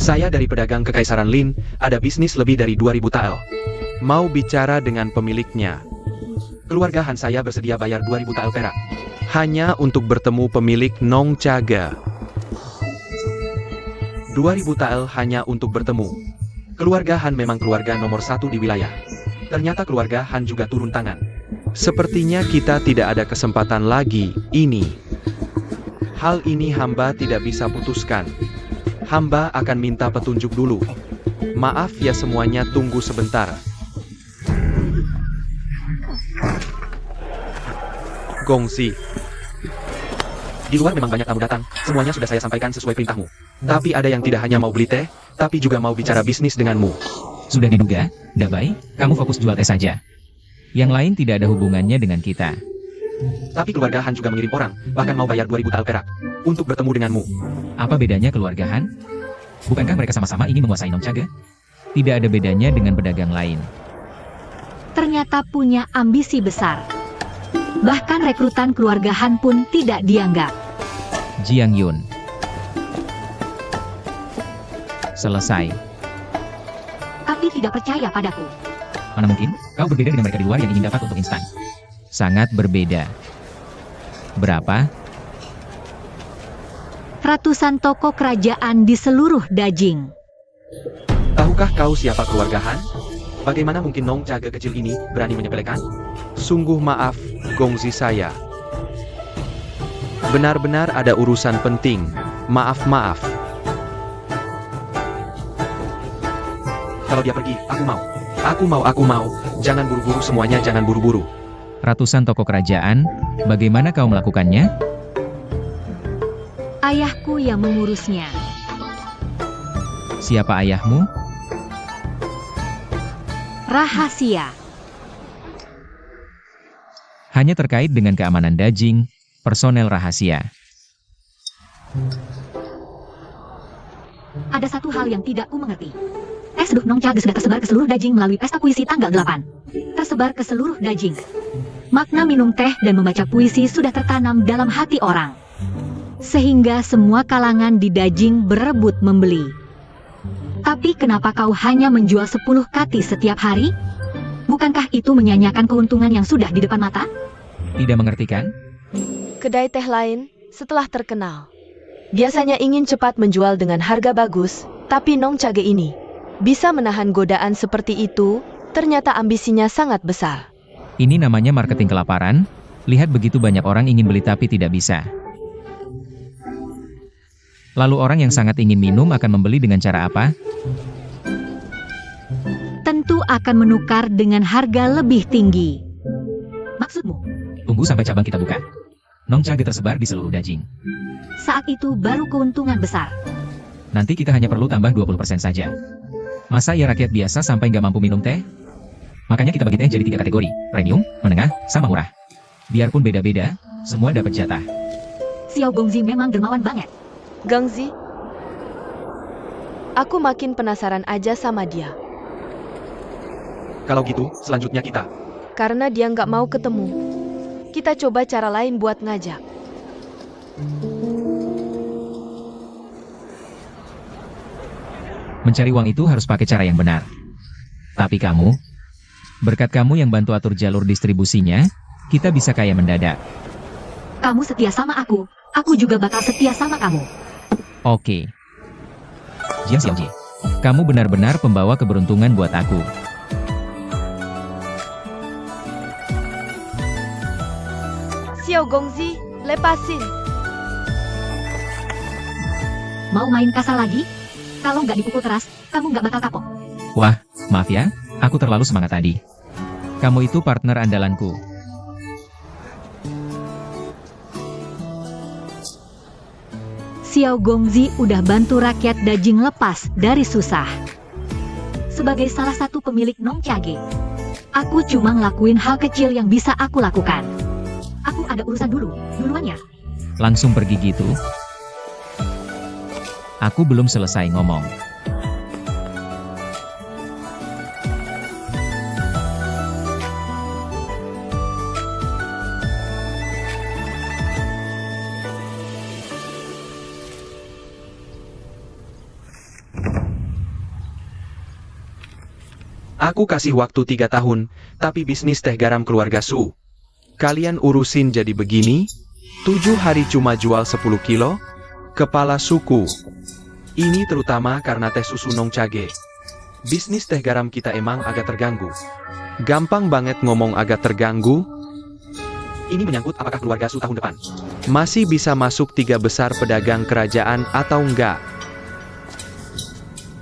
Saya dari pedagang Kekaisaran Lin, ada bisnis lebih dari 2000 tael. Mau bicara dengan pemiliknya. Keluarga Han saya bersedia bayar 2000 tael perak. Hanya untuk bertemu pemilik Nong Chage. 2000 tael hanya untuk bertemu. Keluarga Han memang keluarga nomor 1 di wilayah. Ternyata keluarga Han juga turun tangan. Sepertinya kita tidak ada kesempatan lagi, ini. Hal ini hamba tidak bisa putuskan. Hamba akan minta petunjuk dulu. Maaf ya semuanya, tunggu sebentar. Gongsi. Di luar memang banyak tamu datang, semuanya sudah saya sampaikan sesuai perintahmu. Tapi ada yang tidak hanya mau beli teh, tapi juga mau bicara bisnis denganmu. Sudah diduga, Dabai, kamu fokus jual teh saja. Yang lain tidak ada hubungannya dengan kita. Tapi keluarga Han juga mengirim orang, bahkan mau bayar 2000 tael perak, untuk bertemu denganmu. Apa bedanya keluarga Han? Bukankah mereka sama-sama ingin menguasai Nong Chage? Tidak ada bedanya dengan pedagang lain. Ternyata punya ambisi besar. Bahkan rekrutan keluarga Han pun tidak dianggap. Jiang Yun. Selesai. Tapi tidak percaya padaku. Mana mungkin, kau berbeda dengan mereka di luar yang ingin dapat untuk instan. Sangat berbeda. Berapa? Ratusan toko kerajaan di seluruh Dajing. Tahukah kau siapa keluarga Han? Bagaimana mungkin Nong Chage kecil ini berani menyepelekan? Sungguh maaf, Gongzi saya. Benar-benar ada urusan penting. Maaf. Kalau dia pergi, aku mau. Jangan buru-buru semuanya, jangan buru-buru. Ratusan toko kerajaan, bagaimana kau melakukannya? Ayahku yang mengurusnya. Siapa ayahmu? Rahasia. Hanya terkait dengan keamanan Dajing, personel rahasia. Ada satu hal yang tidak ku mengerti. Tes seduh Nong Chage sudah tersebar ke seluruh Dajing melalui pesta puisi tanggal 8. Tersebar ke seluruh Dajing. Makna minum teh dan membaca puisi sudah tertanam dalam hati orang. Sehingga semua kalangan di Dajing berebut membeli. Tapi kenapa kau hanya menjual 10 kati setiap hari? Bukankah itu menyanyiakan keuntungan yang sudah di depan mata? Tidak mengerti kan? Kedai teh lain, setelah terkenal, biasanya ingin cepat menjual dengan harga bagus, tapi Nong Cage ini bisa menahan godaan seperti itu, ternyata ambisinya sangat besar. Ini namanya marketing kelaparan. Lihat begitu banyak orang ingin beli tapi tidak bisa. Lalu orang yang sangat ingin minum akan membeli dengan cara apa? Tentu akan menukar dengan harga lebih tinggi. Maksudmu? Tunggu sampai cabang kita buka. Nong Cage tersebar di seluruh Dajing. Saat itu baru keuntungan besar. Nanti kita hanya perlu tambah 20% saja. Masa ya rakyat biasa sampai nggak mampu minum teh? Makanya kita bagi teh jadi 3 kategori, premium, menengah, sama murah. Biarpun beda-beda, semua dapat jatah. Xiao Gongzi memang dermawan banget. Gengzi, aku makin penasaran aja sama dia. Kalau gitu, selanjutnya kita. Karena dia nggak mau ketemu. Kita coba cara lain buat ngajak. Mencari uang itu harus pakai cara yang benar. Tapi kamu, berkat kamu yang bantu atur jalur distribusinya, kita bisa kaya mendadak. Kamu setia sama aku juga bakal setia sama kamu. Oke. Jiang Xiaojie, kamu benar-benar pembawa keberuntungan buat aku. Xiao Gongzi, lepasin. Mau main kasar lagi? Kalau nggak dipukul keras, kamu nggak bakal kapok. Wah, maaf ya, aku terlalu semangat tadi. Kamu itu partner andalanku. Xiao Gongzi udah bantu rakyat Dajing lepas dari susah. Sebagai salah satu pemilik Nong Cage, aku cuma ngelakuin hal kecil yang bisa aku lakukan. Aku ada urusan duluan ya. Langsung pergi gitu? Aku belum selesai ngomong. Aku kasih waktu 3 tahun, tapi bisnis teh garam keluarga Su. Kalian urusin jadi begini, 7 hari cuma jual 10 kilo, kepala suku. Ini terutama karena teh susu Nong Cage. Bisnis teh garam kita emang agak terganggu. Gampang banget ngomong agak terganggu. Ini menyangkut apakah keluarga Su tahun depan masih bisa masuk 3 besar pedagang kerajaan atau enggak.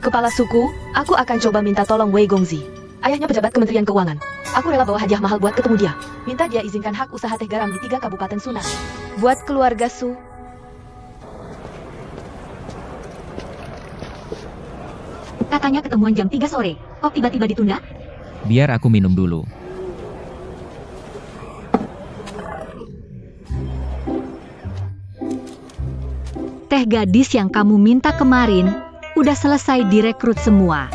Kepala suku, aku akan coba minta tolong Wei Gongzi. Ayahnya pejabat Kementerian Keuangan. Aku rela bawa hadiah mahal buat ketemu dia. Minta dia izinkan hak usaha teh garam di 3 kabupaten Sunan. Buat keluarga Su. Katanya ketemuan jam 3 sore, kok tiba-tiba ditunda? Biar aku minum dulu. Teh gadis yang kamu minta kemarin udah selesai direkrut semua.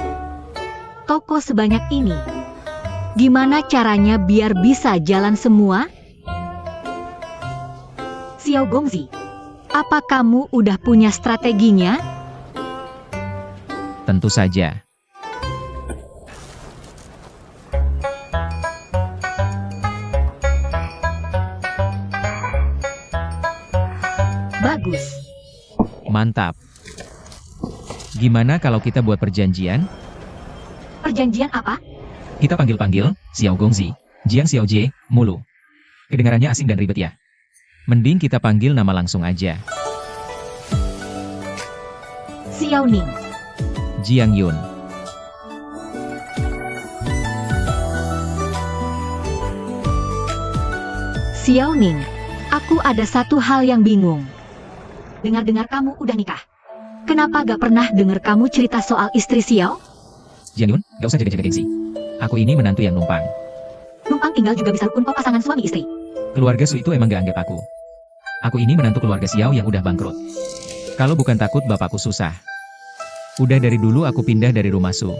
Toko sebanyak ini, gimana caranya biar bisa jalan semua? Xiao Gongzi, apa kamu udah punya strateginya? Tentu saja. Bagus. Mantap. Gimana kalau kita buat perjanjian? Perjanjian apa? Kita panggil-panggil, Xiao Gongzi, Jiang Xiaojie, mulu. Kedengarannya asing dan ribet ya. Mending kita panggil nama langsung aja. Xiao Ning. Jiang Yun. Xiao Ning, aku ada satu hal yang bingung. Dengar-dengar kamu udah nikah. Kenapa gak pernah dengar kamu cerita soal istri Xiao? Jiang Yun, gak usah jaga-jaga gengsi. Aku ini menantu yang numpang. Numpang tinggal juga bisa rukun kok pasangan suami istri. Keluarga Su itu emang gak anggap aku. Aku ini menantu keluarga Xiao yang udah bangkrut. Kalau bukan takut bapakku susah. Udah dari dulu aku pindah dari rumah Su.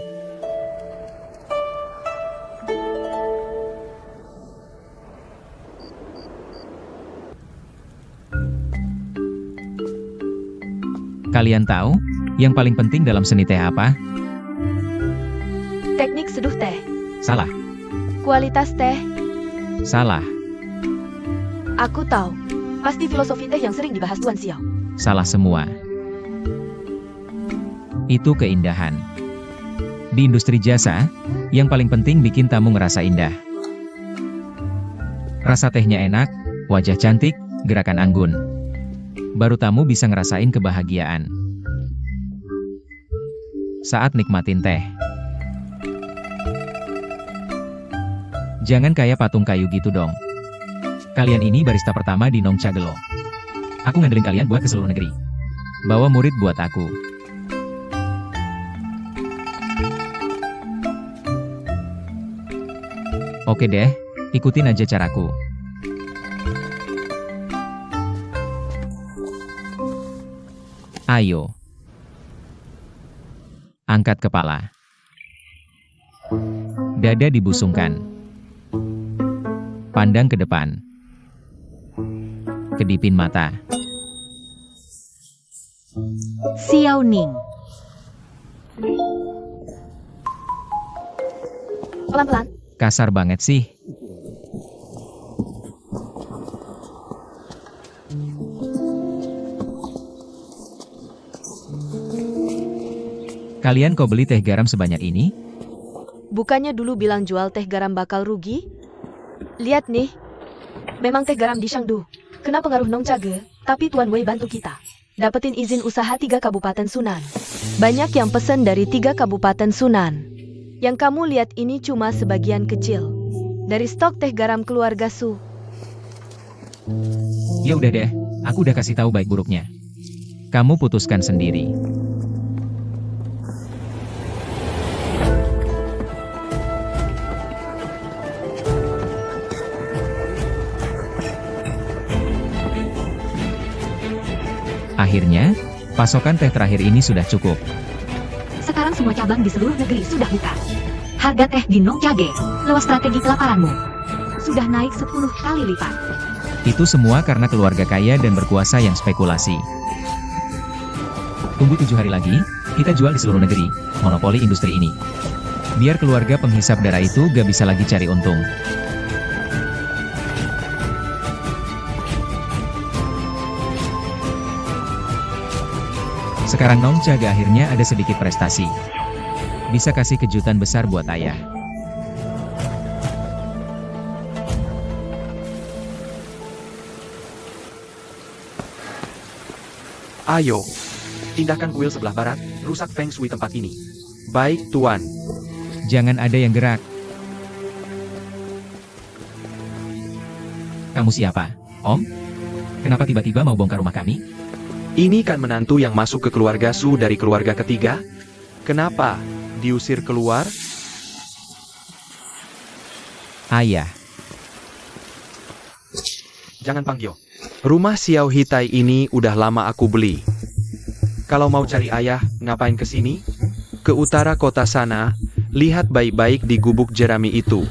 Kalian tahu, yang paling penting dalam seni teh apa? Teknik seduh teh, Salah, kualitas teh, salah, aku tahu. Pasti filosofi teh yang sering dibahas Tuan Xiao. salah semua. Itu keindahan. Di industri jasa, yang paling penting bikin tamu ngerasa indah. Rasa tehnya enak, wajah cantik, gerakan anggun. Baru tamu bisa ngerasain kebahagiaan. Saat nikmatin teh. Jangan kayak patung kayu gitu dong. Kalian ini barista pertama di Nong Chagelo. Aku ngandelin kalian buat ke seluruh negeri. Bawa murid buat aku. Oke deh, ikutin aja caraku. Ayo. Angkat kepala. Dada dibusungkan. Pandang ke depan. Kedipin mata. Xiao Ning. Pelan-pelan. Kasar banget sih. Kalian kok beli teh garam sebanyak ini? Bukannya dulu bilang jual teh garam bakal rugi? Lihat nih. Memang teh garam di Shangdu. Kena pengaruh Nong Chage, tapi Tuan Wei bantu kita. Dapetin izin usaha 3 kabupaten Sunan. Banyak yang pesen dari 3 kabupaten Sunan. Yang kamu lihat ini cuma sebagian kecil. Dari stok teh garam keluarga Su. Ya udah deh, aku udah kasih tahu baik buruknya. Kamu putuskan sendiri. Akhirnya, pasokan teh terakhir ini sudah cukup. Sekarang semua cabang di seluruh negeri sudah buka. Harga teh di Nong Chage, lewat strategi kelaparanmu, sudah naik 10 kali lipat. Itu semua karena keluarga kaya dan berkuasa yang spekulasi. Tunggu 7 hari lagi, kita jual di seluruh negeri, monopoli industri ini. Biar keluarga penghisap darah itu gak bisa lagi cari untung. Sekarang Nong Chage akhirnya ada sedikit prestasi. Bisa kasih kejutan besar buat ayah. Ayo, pindahkan kuil sebelah barat, rusak feng shui tempat ini. Baik, Tuan. Jangan ada yang gerak. Kamu siapa, Om? Kenapa tiba-tiba mau bongkar rumah kami? Ini kan menantu yang masuk ke keluarga Su dari keluarga ketiga? Kenapa? Diusir keluar? Ayah. Jangan panggil. Rumah Xiao Hitai ini udah lama aku beli. Kalau mau cari ayah, ngapain ke sini? Ke utara kota sana, lihat baik-baik di gubuk jerami itu.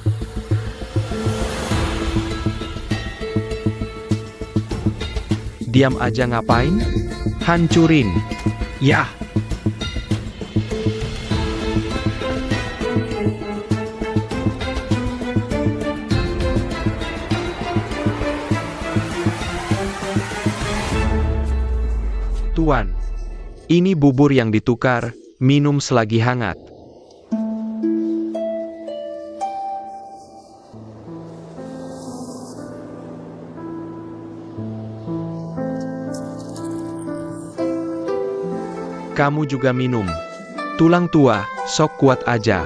Diam aja ngapain? Hancurin. Yah. Tuan, ini bubur yang ditukar, minum selagi hangat. Kamu juga minum. Tulang tua, sok kuat aja.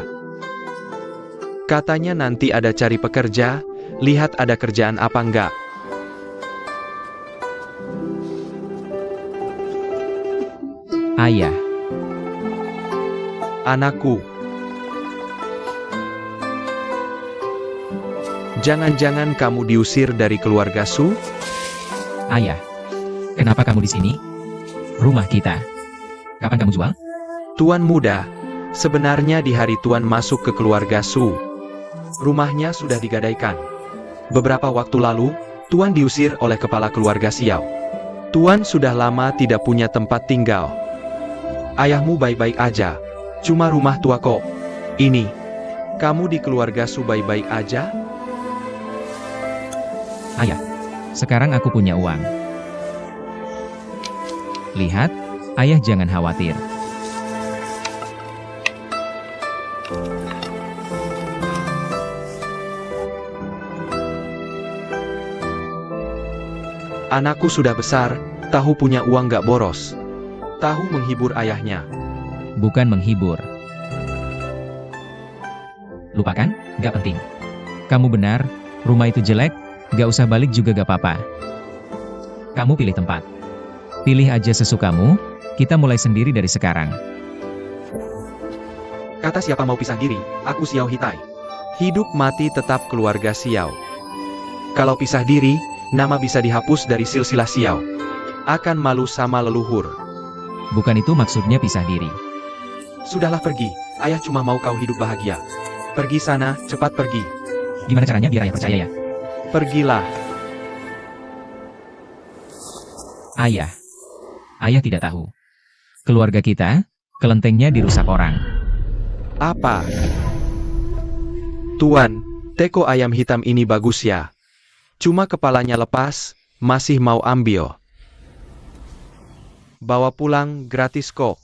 Katanya nanti ada cari pekerja, lihat ada kerjaan apa enggak. Ayah. Anakku. Jangan-jangan kamu diusir dari keluarga Su? Ayah. Kenapa kamu di sini? Rumah kita. Kapan kamu jual? Tuan muda, sebenarnya di hari Tuan masuk ke keluarga Su, rumahnya sudah digadaikan. Beberapa waktu lalu, Tuan diusir oleh kepala keluarga Xiao. Tuan sudah lama tidak punya tempat tinggal. Ayahmu baik-baik aja. Cuma rumah tua kok. Ini. Kamu di keluarga Su baik-baik aja? Ayah, sekarang aku punya uang. Lihat, ayah jangan khawatir. Anakku sudah besar, tahu punya uang gak boros. Tahu menghibur ayahnya. Bukan menghibur. Lupakan, gak penting. Kamu benar, rumah itu jelek, gak usah balik juga gak apa-apa. Kamu pilih tempat. Pilih aja sesukamu, kita mulai sendiri dari sekarang. Kata siapa mau pisah diri, aku Xiao Hitai. Hidup mati tetap keluarga Xiao. Kalau pisah diri, nama bisa dihapus dari silsilah Xiao. Akan malu sama leluhur. Bukan itu maksudnya pisah diri. Sudahlah pergi, ayah cuma mau kau hidup bahagia. Pergi sana, cepat pergi. Gimana caranya biar ayah percaya ya? Pergilah. Ayah. Ayah tidak tahu. Keluarga kita, kelentengnya dirusak orang. Apa? Tuan, teko ayam hitam ini bagus ya. Cuma kepalanya lepas, masih mau ambil. Bawa pulang gratis kok.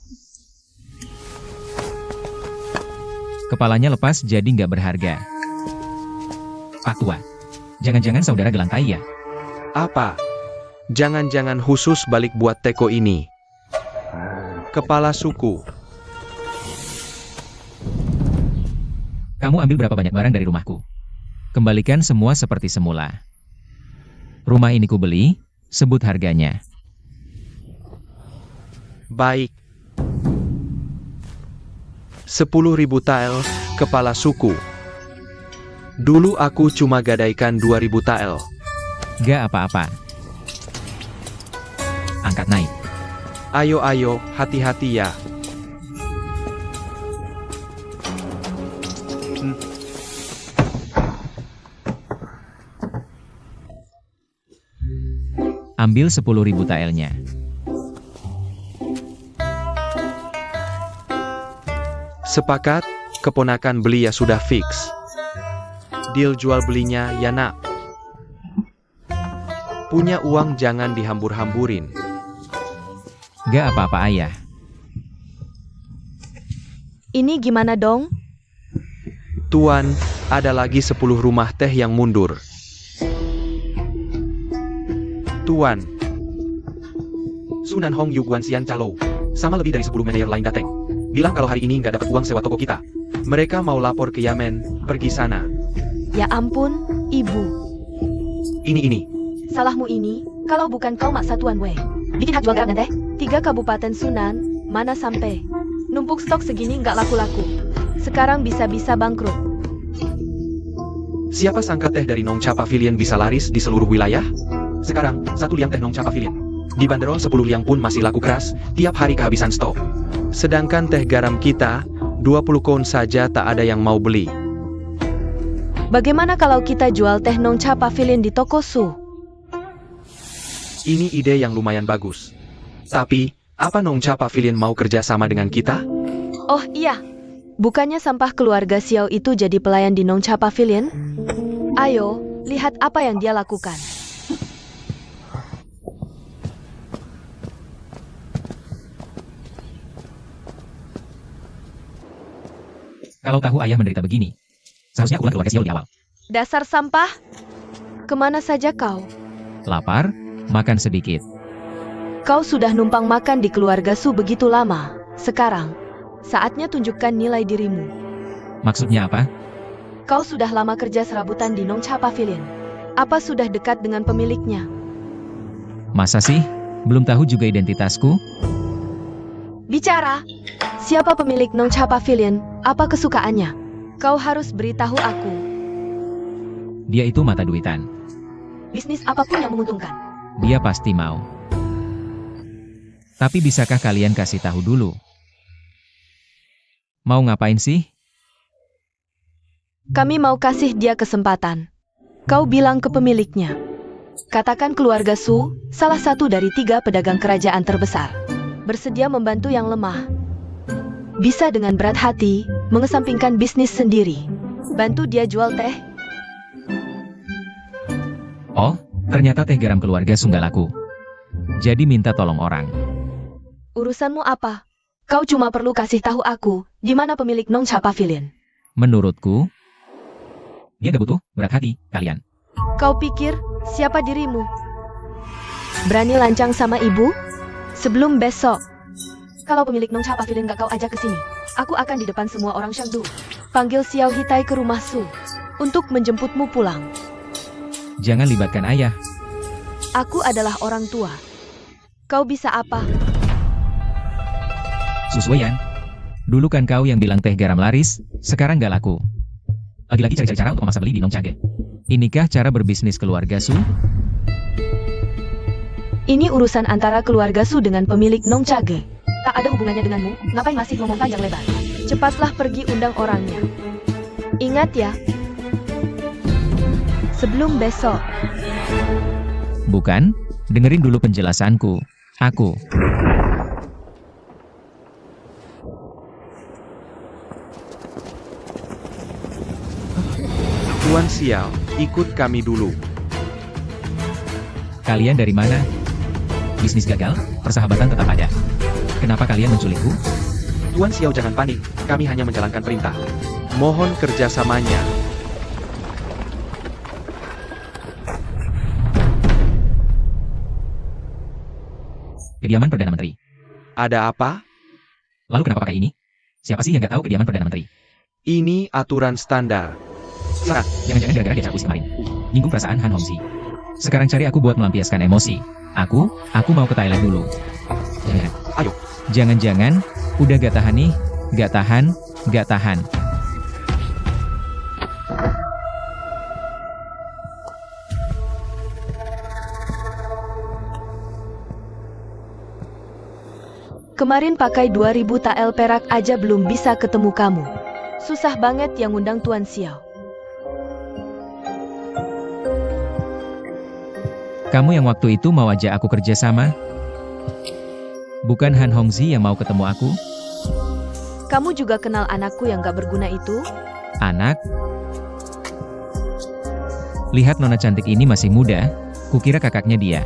Kepalanya lepas jadi nggak berharga. Pak Tua, jangan-jangan saudara gelantai ya? Apa? Jangan-jangan khusus balik buat teko ini. Kepala suku. Kamu ambil berapa banyak barang dari rumahku? Kembalikan semua seperti semula. Rumah ini kubeli, sebut harganya. Baik. 10.000 tael, kepala suku. Dulu aku cuma gadaikan 2.000 tael. Gak apa-apa. Angkat naik. Ayo, hati-hati ya. Ambil 10.000 taelnya. Sepakat, keponakan beli ya sudah fix. Deal jual belinya ya nak. Punya uang jangan dihambur-hamburin. Gak apa-apa ayah. Ini gimana dong? Tuan, ada lagi 10 rumah teh yang mundur. Tuan. Sunan Hong Yu Guan Xian Calo. Sama lebih dari 10 manajer lain dateng. Bilang kalau hari ini nggak dapat uang sewa toko kita. Mereka mau lapor ke Yamen, pergi sana. Ya ampun, ibu. Ini. Salahmu ini, kalau bukan kau maksa Tuan Wei. Bikin hak jual gerangan teh. 3 kabupaten Sunan, mana sampai. Numpuk stok segini nggak laku-laku. Sekarang bisa-bisa bangkrut. Siapa sangka teh dari Nongcha Pavilion bisa laris di seluruh wilayah? Sekarang, 1 liang teh Nongcha Pavilion. Dibanderol 10 liang pun masih laku keras, tiap hari kehabisan stok. Sedangkan teh garam kita, 20 kon saja tak ada yang mau beli. Bagaimana kalau kita jual teh Nongcha Pavilion di toko Su? Ini ide yang lumayan bagus. Tapi, apa Nongcha Pavilion mau kerja sama dengan kita? Oh iya, bukannya sampah keluarga Xiao itu jadi pelayan di Nongcha Pavilion? Ayo, lihat apa yang dia lakukan. Kalau tahu ayah menderita begini, seharusnya ulang keluarga Xiao di awal. Dasar sampah? Kemana saja kau? Lapar, makan sedikit. Kau sudah numpang makan di keluarga Su begitu lama. Sekarang, saatnya tunjukkan nilai dirimu. Maksudnya apa? Kau sudah lama kerja serabutan di Nongcha Pavilion. Apa sudah dekat dengan pemiliknya? Masa sih? Belum tahu juga identitasku? Bicara! Siapa pemilik Nongcha Pavilion? Apa kesukaannya? Kau harus beritahu aku. Dia itu mata duitan. Bisnis apapun yang menguntungkan. Dia pasti mau. Tapi bisakah kalian kasih tahu dulu? Mau ngapain sih? Kami mau kasih dia kesempatan. Kau bilang ke pemiliknya. Katakan keluarga Su, salah satu dari 3 pedagang kerajaan terbesar. bersedia membantu yang lemah. Bisa dengan berat hati, mengesampingkan bisnis sendiri. Bantu dia jual teh. Oh, ternyata teh garam keluarga Su nggak laku. Jadi minta tolong orang. Urusanmu apa? Kau cuma perlu kasih tahu aku, di mana pemilik Nongcha Pavilion. Menurutku, dia gak butuh berat hati kalian. Kau pikir, siapa dirimu? Berani lancang sama ibu? Sebelum besok. Kalau pemilik Nongcha Pavilion gak kau ajak ke sini, aku akan di depan semua orang Shangdu. Panggil Xiao Hitai ke rumah Su, untuk menjemputmu pulang. Jangan libatkan ayah. Aku adalah orang tua. Kau bisa apa? Susweyan. Dulu kan kau yang bilang teh garam laris, sekarang gak laku. Lagi-lagi cari-cari cara untuk memaksa beli di Nongchage. Inikah cara berbisnis keluarga Su? Ini urusan antara keluarga Su dengan pemilik Nongchage. Tak ada hubungannya denganmu, ngapain masih ngomong panjang lebar? Cepatlah pergi undang orangnya. Ingat ya. Sebelum besok. Bukan, dengerin dulu penjelasanku. Aku. Tuan Xiao, ikut kami dulu. Kalian dari mana? Bisnis gagal, persahabatan tetap ada. Kenapa kalian menculikku? Tuan Xiao jangan panik, kami hanya menjalankan perintah. Mohon kerjasamanya. Kediaman Perdana Menteri. Ada apa? Lalu kenapa pakai ini? Siapa sih yang gak tahu kediaman Perdana Menteri? Ini aturan standar. Sarah, jangan-jangan gara-gara dia puisi kemarin. Nyinggung perasaan Han Hongxi. Sekarang cari aku buat melampiaskan emosi. Aku mau ke Thailand dulu. Jangan. Ayo. Jangan-jangan, udah gak tahan nih. Gak tahan. Kemarin pakai 2000 tael perak aja belum bisa ketemu kamu. Susah banget yang undang Tuan Xiao. Kamu yang waktu itu mau ajak aku kerja sama? Bukan Han Hongxi yang mau ketemu aku? Kamu juga kenal anakku yang gak berguna itu? Anak? Lihat nona cantik ini masih muda, kukira kakaknya dia.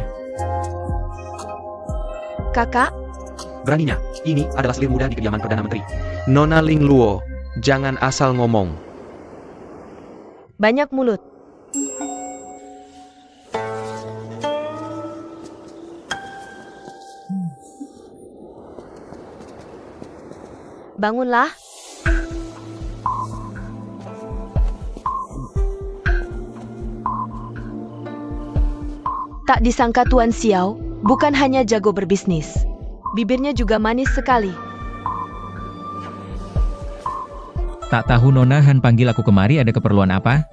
Kakak? Beraninya, ini adalah selir muda di kediaman Perdana Menteri. Nona Ling Luo, jangan asal ngomong. Banyak mulut. Bangunlah. Tak disangka Tuan Xiao, bukan hanya jago berbisnis. Bibirnya juga manis sekali. Tak tahu Nona Han panggil aku kemari ada keperluan apa?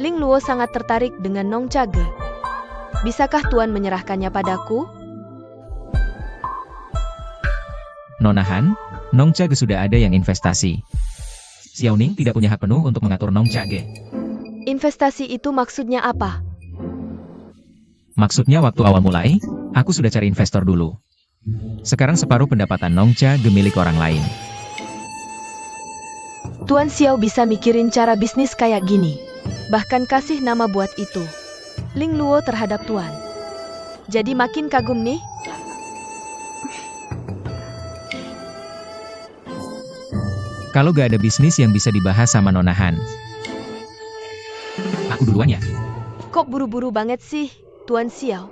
Ling Luo sangat tertarik dengan Nongchage. Bisakah Tuan menyerahkannya padaku? Nona Han, Nongchage sudah ada yang investasi. Xiaoning tidak punya hak penuh untuk mengatur Nongchage. Investasi itu maksudnya apa? Maksudnya waktu awal mulai, aku sudah cari investor dulu. Sekarang separuh pendapatan Nongchage milik orang lain. Tuan Xiao bisa mikirin cara bisnis kayak gini. Bahkan kasih nama buat itu. Ling Luo terhadap Tuan. Jadi makin kagum nih. Kalau gak ada bisnis yang bisa dibahas sama Nona Han. Aku duluan ya. Kok buru-buru banget sih, Tuan Xiao?